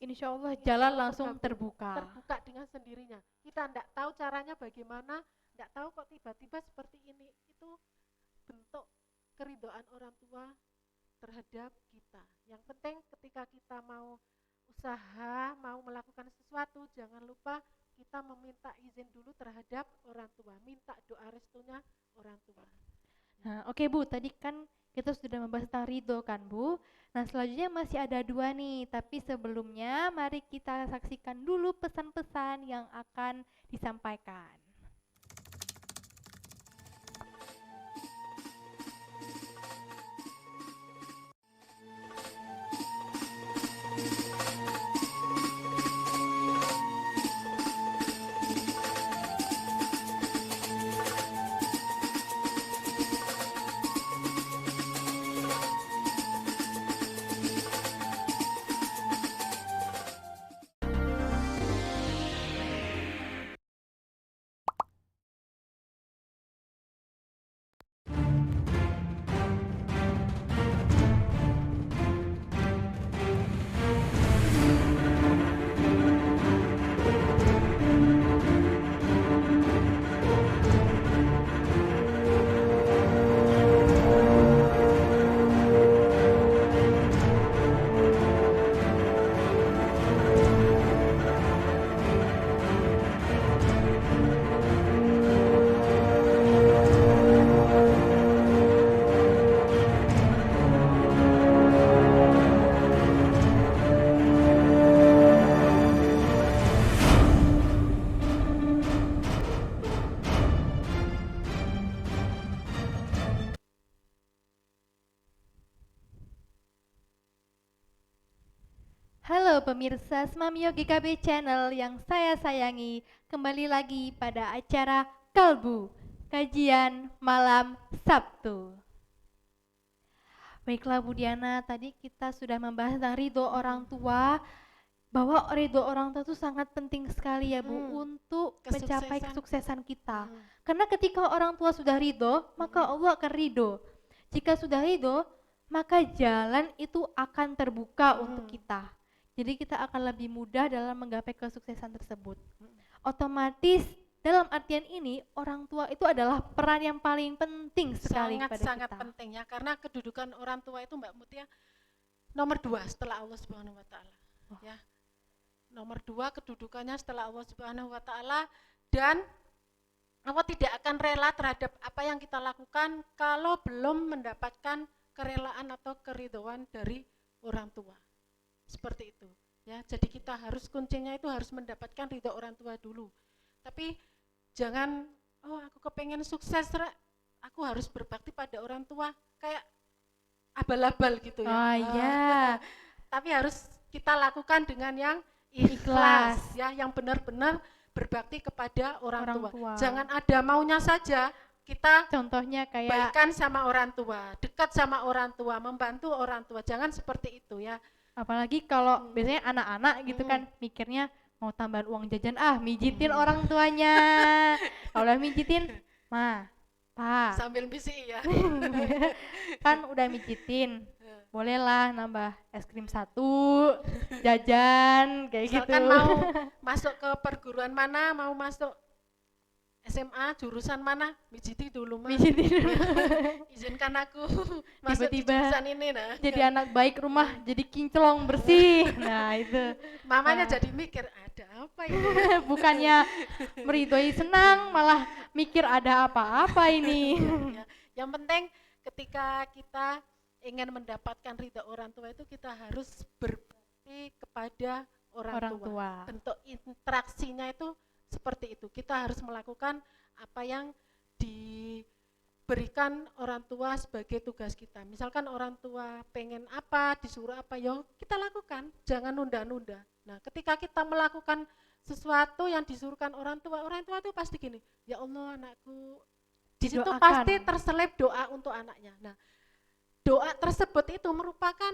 Insya Allah jalan langsung terbuka. Terbuka dengan sendirinya. Kita tidak tahu caranya bagaimana, tidak tahu kok tiba-tiba seperti ini. Itu bentuk keridhaan orang tua terhadap kita. Yang penting ketika kita mau usaha, mau melakukan sesuatu, jangan lupa kita meminta izin dulu terhadap orang tua, minta doa restunya orang tua. Nah, oke Bu, tadi kan kita sudah membahas tentang ridho kan Bu. Nah, selanjutnya masih ada 2 nih, tapi sebelumnya mari kita saksikan dulu pesan-pesan yang akan disampaikan. Halo pemirsa Smamyo GKB Channel yang saya sayangi, kembali lagi pada acara Kalbu, kajian malam Sabtu. Baiklah Bu Diana, tadi kita sudah membahas tentang ridho orang tua, bahwa ridho orang tua itu sangat penting sekali ya Bu untuk mencapai kesuksesan kita. Karena ketika orang tua sudah ridho, maka Allah akan ridho. Jika sudah ridho, maka jalan itu akan terbuka untuk kita. Jadi kita akan lebih mudah dalam menggapai kesuksesan tersebut. Otomatis dalam artian ini orang tua itu adalah peran yang paling penting sekali pada kita. Sangat penting ya, karena kedudukan orang tua itu Mbak Mutia nomor 2 setelah Allah Subhanahu wa taala. Ya. Nomor 2 kedudukannya setelah Allah Subhanahu wa taala, dan Allah tidak akan rela terhadap apa yang kita lakukan kalau belum mendapatkan kerelaan atau keridhaan dari orang tua. Seperti itu. Ya, jadi kita harus kuncinya itu harus mendapatkan ridho orang tua dulu. Tapi jangan aku kepengen sukses, aku harus berbakti pada orang tua kayak abal-abal gitu ya. Oh iya. Tapi harus kita lakukan dengan yang Ikhlas. ya, yang benar-benar berbakti kepada orang tua. tua. Jangan ada maunya saja kita Contohnya kayak baikan sama orang tua, dekat sama orang tua, membantu orang tua. Jangan seperti itu ya. apalagi kalau biasanya anak-anak gitu kan mikirnya mau tambahan uang jajan, mijitin orang tuanya. Kalau udah mijitin, Ma, Pa, Sambil bisik ya. kan udah mijitin, bolehlah nambah es krim 1, jajan kayak gitu. Misalkan mau masuk ke perguruan mana, mau masuk SMA jurusan mana, mijiti dulu mah. Mijitin dulu. Izinkan aku masuk di Tiba-tiba jurusan ini nah. jadi anak baik, rumah jadi kinclong bersih. Nah itu Mamanya Nah. jadi mikir ada apa ini? bukannya meridhoi senang, malah mikir ada apa-apa ini. Ya. Yang penting ketika kita ingin mendapatkan ridha orang tua itu kita harus berbakti kepada orang tua. Bentuk interaksinya itu seperti itu. Kita harus melakukan apa yang diberikan orang tua sebagai tugas kita. Misalkan orang tua pengen apa, disuruh apa, ya kita lakukan. Jangan nunda-nunda. Nah, ketika kita melakukan sesuatu yang disuruhkan orang tua itu pasti gini, ya Allah anakku, di situ Didoakan. pasti terselip doa untuk anaknya. Nah, doa tersebut itu merupakan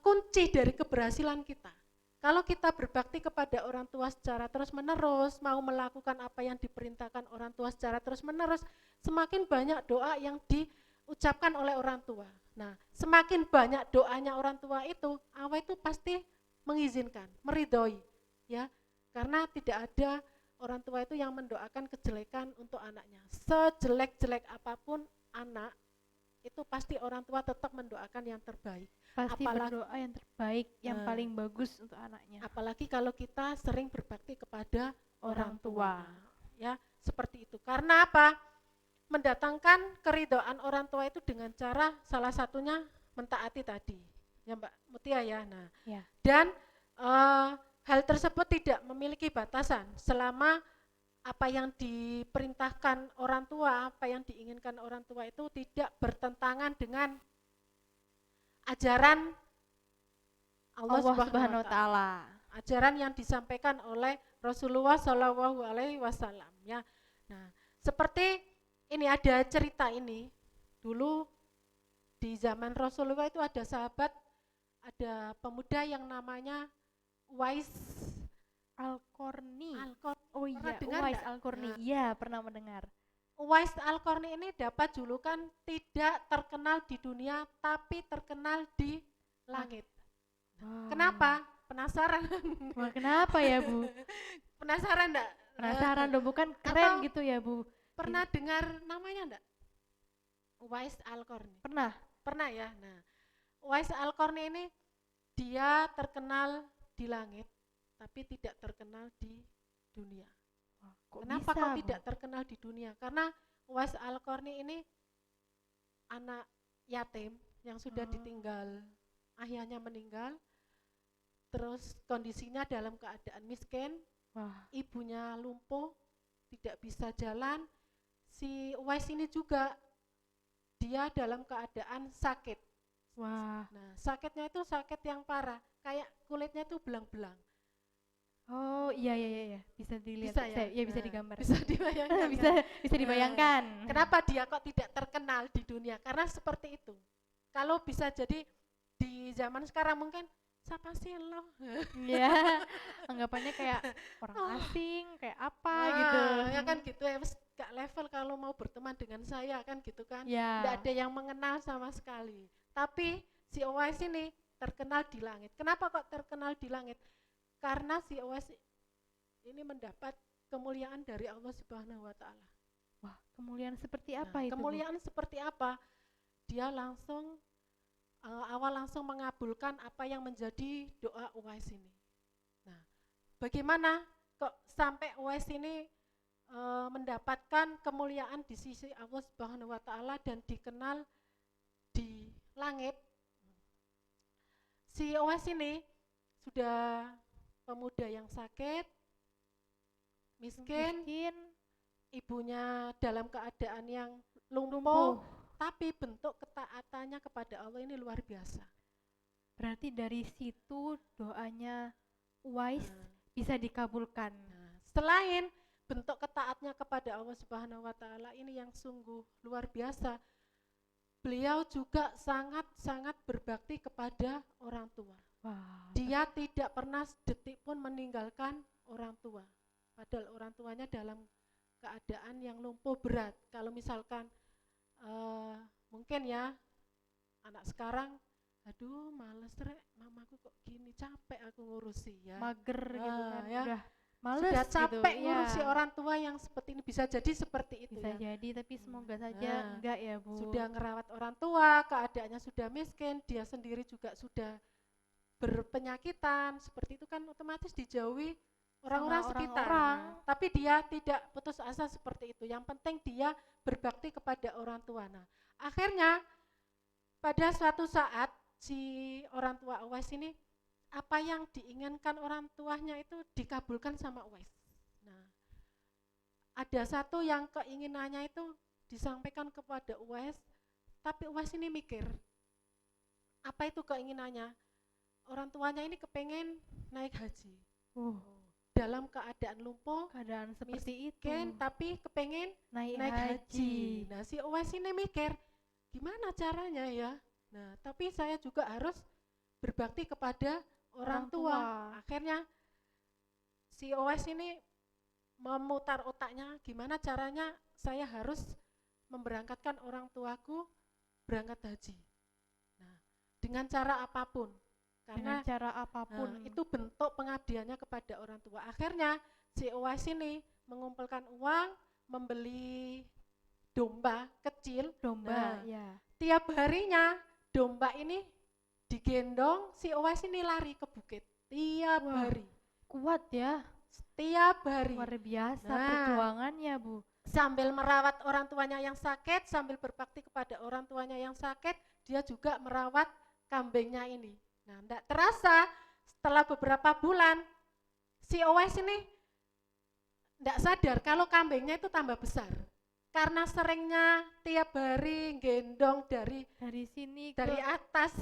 kunci dari keberhasilan kita. Kalau kita berbakti kepada orang tua secara terus-menerus, mau melakukan apa yang diperintahkan orang tua secara terus-menerus, semakin banyak doa yang diucapkan oleh orang tua. Nah, semakin banyak doanya orang tua itu, Allah itu pasti mengizinkan, meridhoi, ya. Karena tidak ada orang tua itu yang mendoakan kejelekan untuk anaknya. Sejelek-jelek apapun anak, itu pasti orang tua tetap mendoakan yang terbaik. Pasti berdoa yang terbaik, yang paling bagus untuk anaknya. Apalagi kalau kita sering berbakti kepada orang tua. Ya, seperti itu. Karena apa? Mendatangkan keridhaan orang tua itu dengan cara salah satunya mentaati tadi. Ya Mbak Mutia ya. Nah, Ya. dan hal tersebut tidak memiliki batasan selama apa yang diperintahkan orang tua, apa yang diinginkan orang tua itu tidak bertentangan dengan ajaran Allah Subhanahu wa Ta'ala. Ajaran yang disampaikan oleh Rasulullah Shallallahu Alaihi Wasallam. Ya, nah seperti ini ada cerita ini dulu di zaman Rasulullah itu ada sahabat, ada pemuda yang namanya Uwais Al-Qarni. Oh iya, Uwais Al-Qarni. Iya, pernah mendengar. Uwais Al-Qarni ini dapat julukan tidak terkenal di dunia tapi terkenal di langit. Wow. Kenapa? Penasaran? Wah, kenapa ya Bu? Penasaran enggak? Penasaran dong, bukan keren gitu ya Bu? Pernah dengar namanya enggak? Uwais Al-Qarni. Pernah. Pernah ya. Nah, Uwais Al-Qarni ini dia terkenal di langit tapi tidak terkenal di dunia. Kenapa bisa, kok Bu? tidak terkenal di dunia? Karena Uwais Al-Qarni ini anak yatim yang sudah ditinggal, ayahnya meninggal, terus kondisinya dalam keadaan miskin, ibunya lumpuh, tidak bisa jalan. Si Uwais ini juga dia dalam keadaan sakit. Wah. Nah, sakitnya itu sakit yang parah, kayak kulitnya itu belang-belang. Oh iya, bisa dilihat. Bisa ya? Ya bisa digambar. Bisa dibayangkan. bisa dibayangkan. Kenapa dia kok tidak terkenal di dunia? Karena seperti itu. Kalau bisa jadi di zaman sekarang mungkin siapa sih lo? Ya, anggapannya kayak orang asing, kayak apa gitu. Ya kan gitu ya, gak level kalau mau berteman dengan saya kan gitu kan. Ya. Gak ada yang mengenal sama sekali. Tapi si Uwais ini terkenal di langit. Kenapa kok terkenal di langit? Karena si Uwais ini mendapat kemuliaan dari Allah Subhanahu wa Ta'ala. Wah, kemuliaan seperti apa itu? Kemuliaan seperti apa? Dia langsung langsung mengabulkan apa yang menjadi doa Uwais ini. Nah, bagaimana kok sampai Uwais ini mendapatkan kemuliaan di sisi Allah Subhanahu wa Ta'ala dan dikenal di langit, si Uwais ini sudah pemuda yang sakit, miskin, ibunya dalam keadaan yang lumpuh, tapi bentuk ketaatannya kepada Allah ini luar biasa. Berarti dari situ doanya Uwais bisa dikabulkan. Selain bentuk ketaatnya kepada Allah Subhanahu wa taala ini yang sungguh luar biasa, beliau juga sangat-sangat berbakti kepada orang tua. Dia tidak pernah sedetik pun meninggalkan orang tua. Padahal orang tuanya dalam keadaan yang lumpuh berat. Kalau misalkan mungkin ya anak sekarang, aduh males rek, mamaku kok gini, capek aku ngurusi ya. Mager gitu kan, ya. Udah males sudah capek gitu, ngurusi orang tua yang seperti ini, bisa jadi seperti itu. Bisa jadi, tapi semoga saja enggak ya Bu. Sudah ngerawat orang tua, keadaannya sudah miskin, dia sendiri juga sudah berpenyakitan, seperti itu kan otomatis dijauhi orang-orang sekitar. Tapi dia tidak putus asa seperti itu. Yang penting dia berbakti kepada orang tua. Nah, akhirnya pada suatu saat si orang tua Uwais ini, apa yang diinginkan orang tuanya itu dikabulkan sama Uwais. Nah, ada satu yang keinginannya itu disampaikan kepada Uwais, tapi Uwais ini mikir, apa itu keinginannya? Orang tuanya ini kepengen naik haji. Dalam keadaan lumpuh, keadaan seperti miskin, itu, tapi kepengen naik haji. Nah, si Uwais ini mikir, gimana caranya ya? Nah, tapi saya juga harus berbakti kepada orang tua. Akhirnya si Uwais ini memutar otaknya, gimana caranya saya harus memberangkatkan orang tuaku berangkat haji. Nah, dengan cara apapun. Karena itu bentuk pengabdiannya kepada orang tua. Akhirnya si Uwais ini mengumpulkan uang, membeli domba kecil. Tiap harinya domba ini digendong, si Uwais ini lari ke bukit tiap hari. Kuat ya, setiap hari. Luar biasa perjuangannya Bu. Sambil merawat orang tuanya yang sakit, sambil berbakti kepada orang tuanya yang sakit, dia juga merawat kambingnya ini. Nah, tidak terasa setelah beberapa bulan si Uwais ini tidak sadar kalau kambingnya itu tambah besar. Karena seringnya tiap hari gendong dari sini dari atas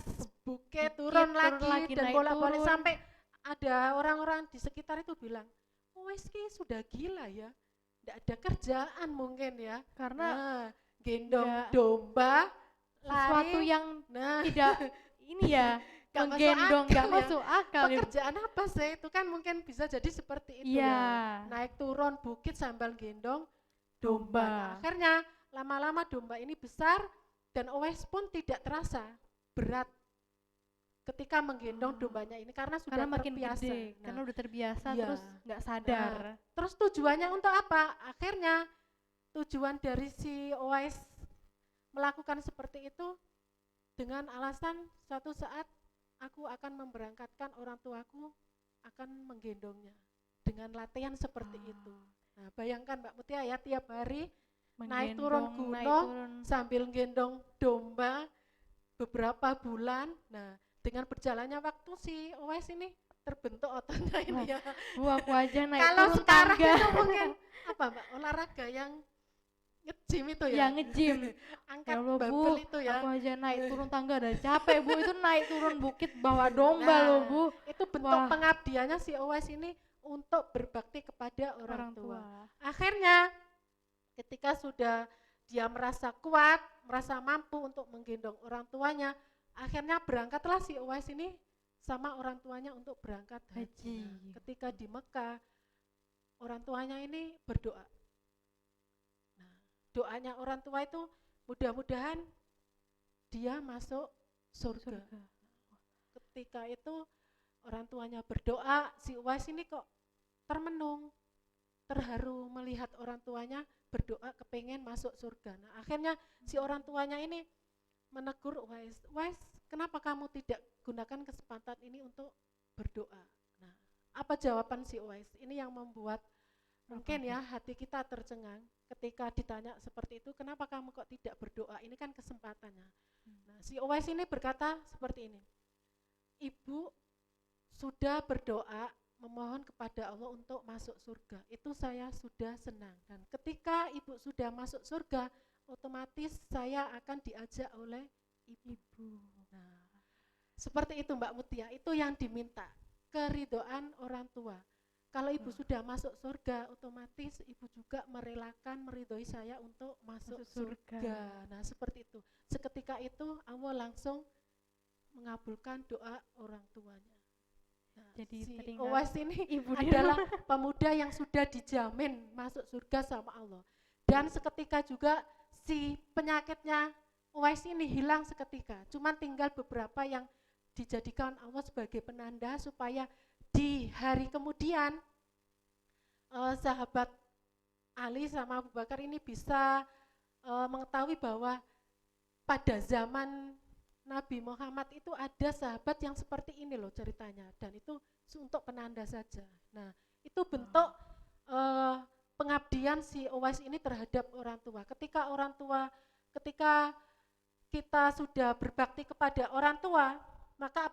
bukit turun lagi dan bolak-balik, sampai ada orang-orang di sekitar itu bilang, Uwais ki sudah gila ya, tidak ada kerjaan mungkin ya, karena gendong domba, sesuatu yang tidak ini ya, menggendong nggak masuk akal. Pekerjaan apa sih itu kan, mungkin bisa jadi seperti itu ya, naik turun bukit sambil gendong domba. Nah, akhirnya lama-lama domba ini besar dan Uwais pun tidak terasa berat ketika menggendong dombanya ini karena sudah terbiasa. Karena udah terbiasa terus nggak sadar. Terus tujuannya untuk apa? Akhirnya tujuan dari si Uwais melakukan seperti itu dengan alasan suatu saat aku akan memberangkatkan orang tuaku akan menggendongnya dengan latihan seperti itu. Nah, bayangkan Mbak Mutia ya, tiap hari naik turun gunung sambil gendong domba beberapa bulan. Nah, dengan berjalannya waktu si Uwais ini terbentuk ototnya ini ya. Aku aja naik kalau turun sekarang tangga. itu mungkin apa Mbak, olahraga yang nge-gym itu ya? Nge-gym. Angkat barbel itu ya. Aku aja naik turun tangga udah capek Bu, itu naik turun bukit bawa domba loh Bu. Itu bentuk pengabdiannya si Uwais ini untuk berbakti kepada orang tua. Akhirnya ketika sudah dia merasa kuat, merasa mampu untuk menggendong orang tuanya, akhirnya berangkatlah si Uwais ini sama orang tuanya untuk berangkat haji. Ketika di Mekah, orang tuanya ini berdoa. Nah, doanya orang tua itu mudah-mudahan dia masuk surga. Ketika itu orang tuanya berdoa, si Uwais ini kok termenung, terharu melihat orang tuanya berdoa kepengen masuk surga. Nah, akhirnya si orang tuanya ini menegur Uwais, Uwais, kenapa kamu tidak gunakan kesempatan ini untuk berdoa? Nah, apa jawaban si Uwais? Ini yang membuat mungkin ya hati kita tercengang ketika ditanya seperti itu, kenapa kamu kok tidak berdoa? Ini kan kesempatannya. Nah, si Uwais ini berkata seperti ini, ibu sudah berdoa memohon kepada Allah untuk masuk surga, itu saya sudah senang. Dan ketika ibu sudah masuk surga, otomatis saya akan diajak oleh ibu. Nah, seperti itu Mbak Mutia, itu yang diminta, keridhaan orang tua. Kalau ibu sudah masuk surga, otomatis ibu juga merelakan meridhoi saya untuk masuk surga. Nah, seperti itu. Seketika itu Allah langsung mengabulkan doa orang tuanya. Nah, Jadi si teringat Uwais ini ibu adalah pemuda yang sudah dijamin masuk surga sama Allah. Dan seketika juga si penyakitnya Uwais ini hilang seketika. Cuman tinggal beberapa yang dijadikan Allah sebagai penanda supaya di hari kemudian sahabat Ali sama Abu Bakar ini bisa mengetahui bahwa pada zaman Nabi Muhammad itu ada sahabat yang seperti ini loh ceritanya, dan itu untuk penanda saja. Nah, itu bentuk pengabdian si Uwais ini terhadap orang tua. Ketika kita sudah berbakti kepada orang tua, maka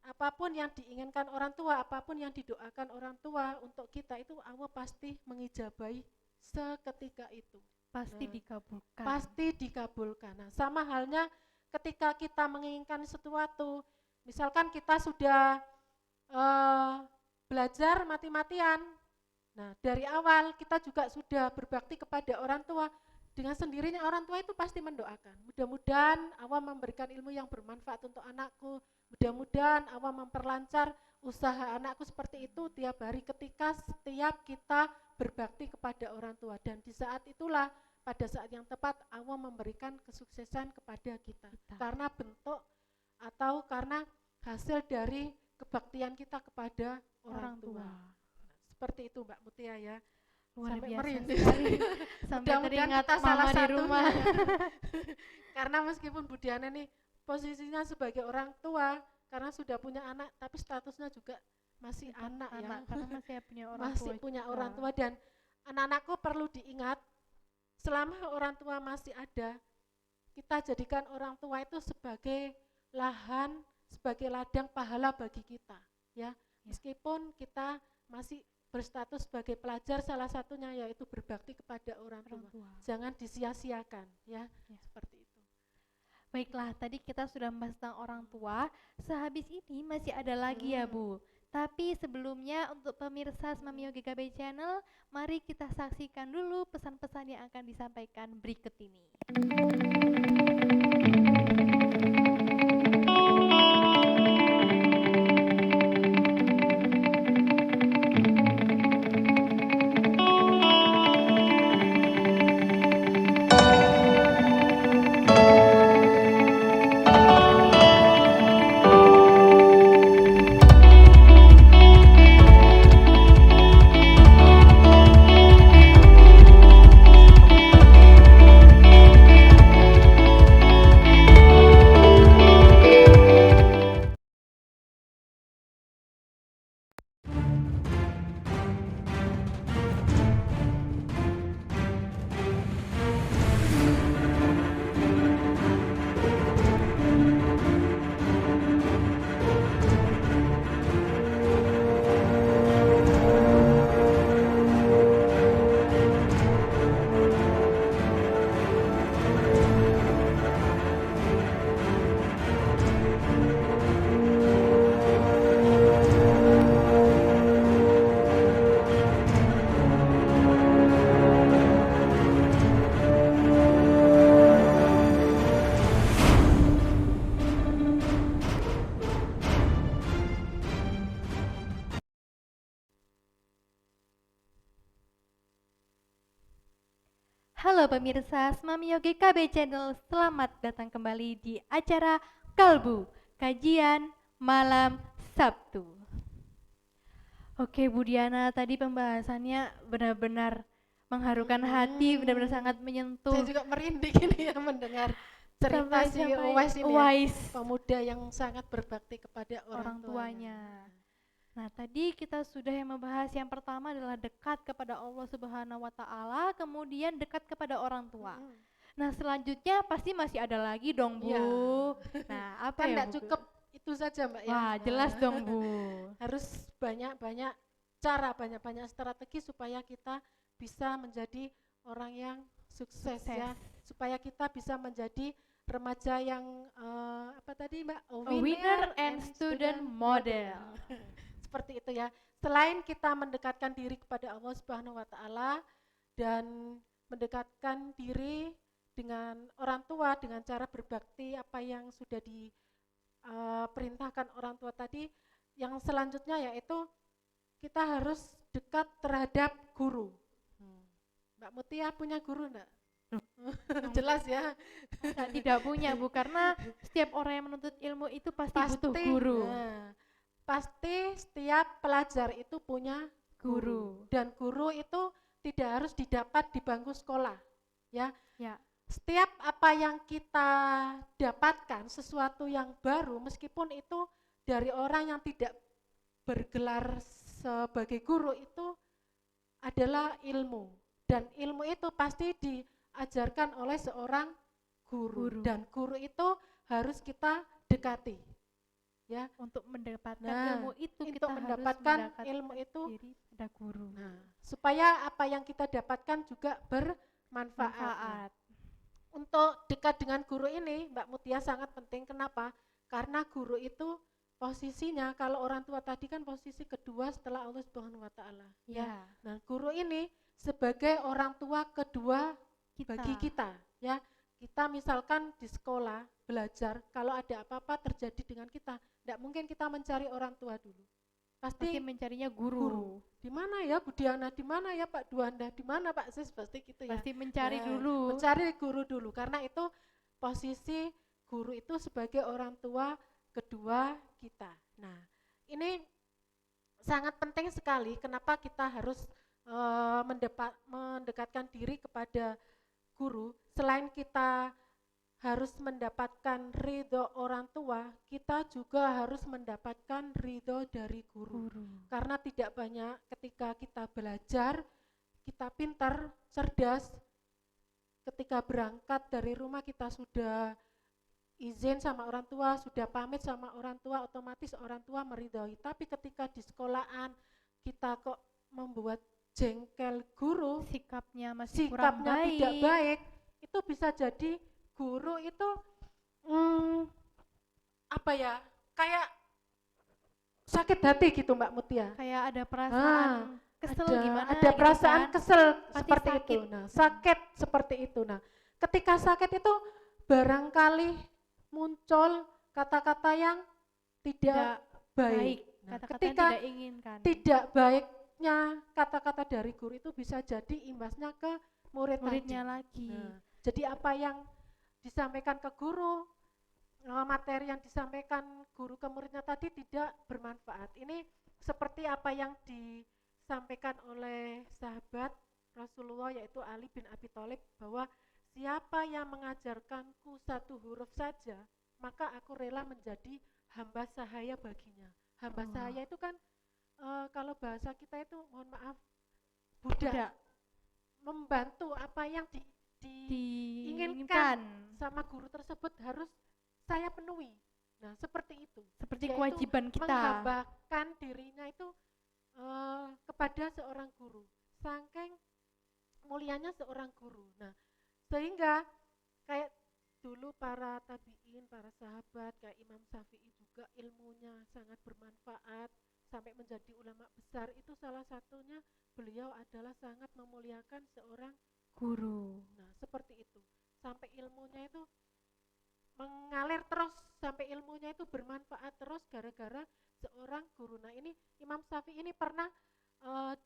apapun yang diinginkan orang tua, apapun yang didoakan orang tua untuk kita itu Allah pasti mengijabahi seketika itu. Pasti dikabulkan. Pasti dikabulkan. Nah, sama halnya ketika kita menginginkan sesuatu, misalkan kita sudah belajar mati-matian, nah dari awal kita juga sudah berbakti kepada orang tua, dengan sendirinya orang tua itu pasti mendoakan, mudah-mudahan Allah memberikan ilmu yang bermanfaat untuk anakku, mudah-mudahan Allah memperlancar usaha anakku, seperti itu tiap hari ketika setiap kita berbakti kepada orang tua. Dan di saat itulah, pada saat yang tepat Allah memberikan kesuksesan kepada kita. Karena bentuk atau karena hasil dari kebaktian kita kepada orang tua. Seperti itu Mbak Mutia ya. Luar Sampai biasa merinding. sekali. Sampai teringat mama di rumah. Karena meskipun Bu Diana nih posisinya sebagai orang tua, karena sudah punya anak, tapi statusnya juga masih anak ya. Karena masih punya orang masih tua punya juga. orang tua. Dan anak-anakku perlu diingat, selama orang tua masih ada, kita jadikan orang tua itu sebagai lahan, sebagai ladang pahala bagi kita ya. Meskipun kita masih berstatus sebagai pelajar, salah satunya yaitu berbakti kepada orang tua. Jangan disia-siakan ya. Seperti itu. Baiklah, tadi kita sudah membahas tentang orang tua. Sehabis ini masih ada lagi ya Bu. Tapi sebelumnya untuk pemirsa Mami Yogi KB Channel, mari kita saksikan dulu pesan-pesan yang akan disampaikan berikut ini. Halo pemirsa Mami Yogi KB Channel, selamat datang kembali di acara Kalbu, kajian malam Sabtu. Oke Bu Diana, tadi pembahasannya benar-benar mengharukan hati, benar-benar sangat menyentuh. Saya juga merinding ini ya mendengar cerita si Uwais ini ya, pemuda yang sangat berbakti kepada orang tuanya. Nah, tadi kita sudah yang membahas yang pertama adalah dekat kepada Allah Subhanahu wa taala, kemudian dekat kepada orang tua. Nah, selanjutnya pasti masih ada lagi dong, Bu. Ya, Nah, apa kan ya, enggak Bu? cukup itu saja Mbak ya. Wah, jelas Nah, dong, Bu. harus banyak-banyak cara, banyak-banyak strategi supaya kita bisa menjadi orang yang sukses Sukses. ya, supaya kita bisa menjadi remaja yang apa tadi Mbak? A A winner winner and and student student model. model. Seperti itu ya. Selain kita mendekatkan diri kepada Allah Subhanahu wa taala dan mendekatkan diri dengan orang tua dengan cara berbakti apa yang sudah diperintahkan orang tua tadi, yang selanjutnya yaitu kita harus dekat terhadap guru. Mbak Mutia punya guru enggak? Jelas ya. Masa tidak punya, Bu, karena setiap orang yang menuntut ilmu itu pasti butuh Pasti, guru. pasti setiap pelajar itu punya guru. Dan guru itu tidak harus didapat di bangku sekolah, ya. Ya. Setiap apa yang kita dapatkan, sesuatu yang baru, meskipun itu dari orang yang tidak bergelar sebagai guru, itu adalah ilmu. Dan ilmu itu pasti diajarkan oleh seorang guru. Dan guru itu harus kita dekati. Ya, untuk mendapatkan ilmu itu untuk kita mendapatkan harus ilmu itu diri pada guru. Nah, supaya apa yang kita dapatkan juga bermanfaat. Untuk dekat dengan guru ini, Mbak Mutia sangat penting. Kenapa? Karena guru itu posisinya, kalau orang tua tadi kan posisi kedua setelah Allah Subhanahu wa taala, ya. Nah, guru ini sebagai orang tua kedua bagi kita, ya. Kita misalkan di sekolah belajar, kalau ada apa-apa terjadi dengan kita, tidak mungkin kita mencari orang tua dulu. Pasti mencarinya guru. Di mana ya Bu Diana, di mana ya Pak Duanda, di mana Pak Sis, pasti gitu ya. Pasti mencari dulu. Mencari guru dulu, karena itu posisi guru itu sebagai orang tua kedua kita. Nah, ini sangat penting sekali kenapa kita harus mendekatkan diri kepada guru. Selain kita harus mendapatkan ridho orang tua, kita juga harus mendapatkan ridho dari guru. Karena tidak banyak ketika kita belajar, kita pintar, cerdas, ketika berangkat dari rumah kita sudah izin sama orang tua, sudah pamit sama orang tua, otomatis orang tua meridhoi. Tapi ketika di sekolahan kita kok membuat jengkel guru, sikapnya kurang tidak baik, itu bisa jadi guru itu apa ya, kayak sakit hati gitu Mbak Mutia. Kayak ada perasaan kesel gimana? Ada perasaan gitu kan? kesel seperti sakit. itu. Nah, sakit seperti itu. Nah, ketika sakit itu barangkali muncul kata-kata yang tidak baik. Nah, ketika tidak inginkan. Tidak baiknya kata-kata dari guru itu bisa jadi imbasnya ke muridnya lagi. Nah, jadi apa yang disampaikan ke guru, materi yang disampaikan guru ke muridnya tadi tidak bermanfaat. Ini seperti apa yang disampaikan oleh sahabat Rasulullah yaitu Ali bin Abi Thalib, bahwa siapa yang mengajarkanku satu huruf saja, maka aku rela menjadi hamba sahaya baginya. Hamba sahaya itu kan kalau bahasa kita itu, mohon maaf, budak. Membantu apa yang diinginkan sama guru tersebut harus saya penuhi. Nah, seperti itu. Seperti kewajiban kita. Menghambakan dirinya itu kepada seorang guru. Saking mulianya seorang guru. Nah, sehingga kayak dulu para tabi'in, para sahabat, kayak Imam Syafi'i juga ilmunya sangat bermanfaat sampai menjadi ulama besar. Itu salah satunya beliau adalah sangat memuliakan seorang guru. Nah, seperti itu. Sampai ilmunya itu mengalir terus, sampai ilmunya itu bermanfaat terus gara-gara seorang guru. Nah, ini Imam Syafi'i ini pernah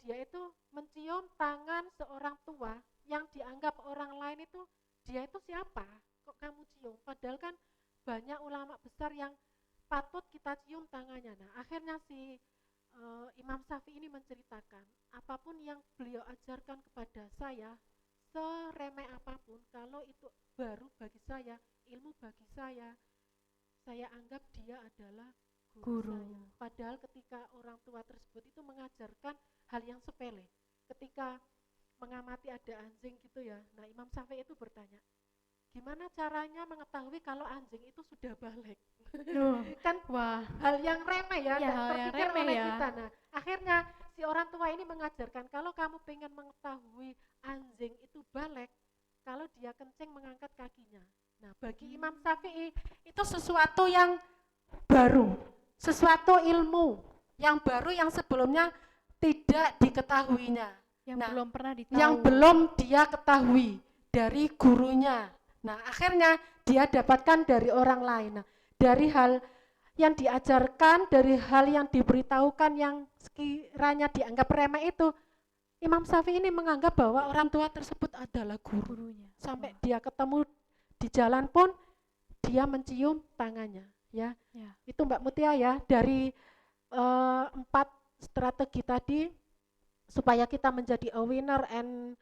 dia itu mencium tangan seorang tua yang dianggap orang lain itu, dia itu siapa? Kok kamu cium? Padahal kan banyak ulama besar yang patut kita cium tangannya. Nah, akhirnya si Imam Syafi'i ini menceritakan, apapun yang beliau ajarkan kepada saya, seremeh apapun, kalau itu baru bagi saya, ilmu bagi saya anggap dia adalah guru saya. Padahal ketika orang tua tersebut itu mengajarkan hal yang sepele, ketika mengamati ada anjing gitu ya, nah Imam Syafi'i itu bertanya, gimana caranya mengetahui kalau anjing itu sudah balik? Duh, Kan wah, hal yang remeh ya, ya nggak hal yang terpikir remeh oleh ya. kita. Nah, akhirnya si orang tua ini mengajarkan kalau kamu pengen mengetahui anjing itu balik, kalau dia kencing mengangkat kakinya. Nah, bagi Imam Syafi'i itu sesuatu yang baru, sesuatu ilmu yang baru yang sebelumnya tidak diketahuinya. Yang Nah, belum pernah yang ditahu. belum dia ketahui dari gurunya. Nah, akhirnya dia dapatkan dari orang lain. Nah, dari hal yang diajarkan, dari hal yang diberitahukan yang sekiranya dianggap remeh itu, Imam Syafi'i ini menganggap bahwa orang tua tersebut adalah guru. Gurunya. Sampai Wah, dia ketemu di jalan pun dia mencium tangannya, ya. ya. Itu Mbak Mutia ya, dari 4 strategi tadi supaya kita menjadi a winner and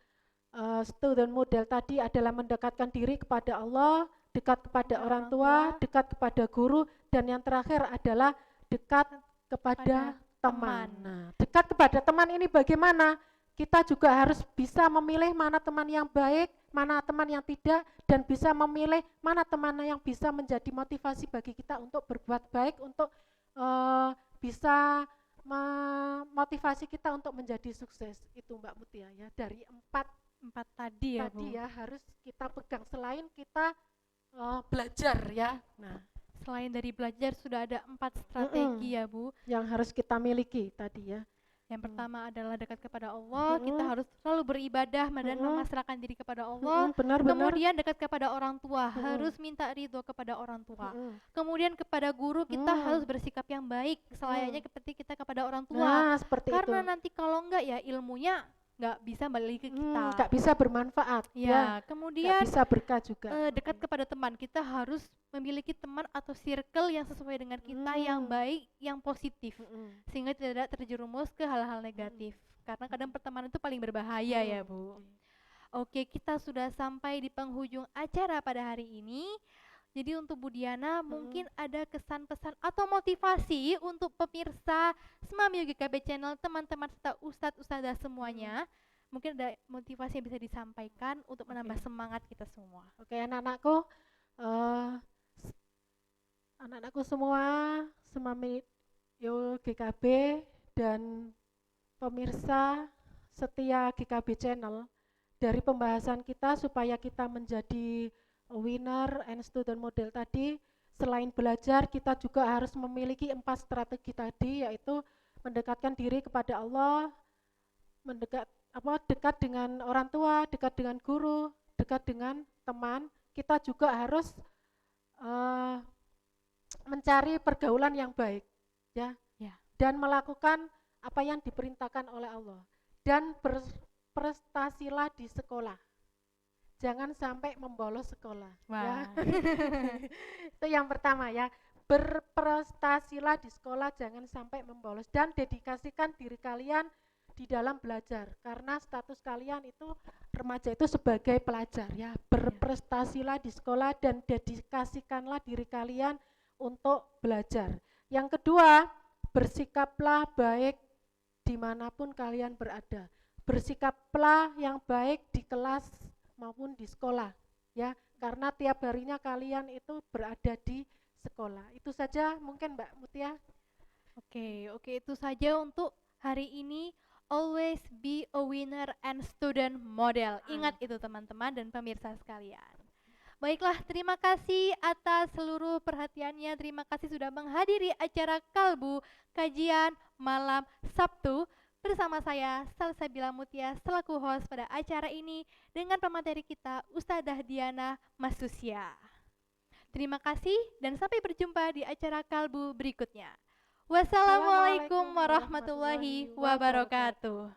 student model tadi adalah mendekatkan diri kepada Allah, dekat kepada orang tua, dekat kepada guru, dan yang terakhir adalah dekat kepada teman. Nah, dekat kepada teman ini bagaimana? Kita juga harus bisa memilih mana teman yang baik, mana teman yang tidak, dan bisa memilih mana teman yang bisa menjadi motivasi bagi kita untuk berbuat baik, untuk bisa memotivasi kita untuk menjadi sukses. Itu Mbak Mutia ya, dari empat tadi ya, tadi Bu. ya harus kita pegang selain kita belajar ya. Nah, Selain dari belajar sudah ada 4 strategi ya, Bu. yang harus kita miliki tadi ya. Yang pertama adalah dekat kepada Allah, kita harus selalu beribadah dan memasrahkan diri kepada Allah. Benar-benar. Kemudian dekat kepada orang tua, harus minta ridho kepada orang tua. Kemudian kepada guru kita harus bersikap yang baik, selayaknya seperti kita kepada orang tua. Nah, seperti Karena itu. nanti kalau enggak ya ilmunya nggak bisa balik ke kita. Nggak bisa bermanfaat Ya, nggak kemudian bisa berkah juga. dekat kepada teman, kita harus memiliki teman atau circle yang sesuai dengan kita, yang baik, yang positif, sehingga tidak terjerumus ke hal-hal negatif. Karena kadang pertemanan itu paling berbahaya ya, Bu. Oke, kita sudah sampai di penghujung acara pada hari ini. Jadi untuk Bu Diana mungkin ada kesan-pesan atau motivasi untuk pemirsa Semamio GKB Channel, teman-teman serta ustadz-ustadzah semuanya. Mungkin ada motivasi yang bisa disampaikan untuk menambah semangat kita semua. Oke, anak-anakku, anak-anakku semua, Semamio GKB dan pemirsa setia GKB Channel, dari pembahasan kita supaya kita menjadi winner and student model tadi, selain belajar kita juga harus memiliki 4 strategi tadi, yaitu mendekatkan diri kepada Allah, dekat dengan orang tua, dekat dengan guru, dekat dengan teman. Kita juga harus mencari pergaulan yang baik, ya, dan melakukan apa yang diperintahkan oleh Allah, dan berprestasilah di sekolah. Jangan sampai membolos sekolah. Ya. Itu yang pertama ya. Berprestasilah di sekolah, jangan sampai membolos, dan dedikasikan diri kalian di dalam belajar, karena status kalian itu remaja itu sebagai pelajar ya. Berprestasilah di sekolah dan dedikasikanlah diri kalian untuk belajar. Yang kedua, bersikaplah baik dimanapun kalian berada. Bersikaplah yang baik di kelas maupun di sekolah ya, karena tiap harinya kalian itu berada di sekolah. Itu saja mungkin Mbak Mutia. Oke, itu saja untuk hari ini. Always be a winner and student model. Ingat itu teman-teman dan pemirsa sekalian. Baiklah, terima kasih atas seluruh perhatiannya. Terima kasih sudah menghadiri acara Kalbu kajian malam Sabtu bersama saya Salsabila Mutia selaku host pada acara ini dengan pemateri kita Ustadzah Diana Masusia. Terima kasih dan sampai berjumpa di acara Kalbu berikutnya. Wassalamualaikum warahmatullahi wabarakatuh.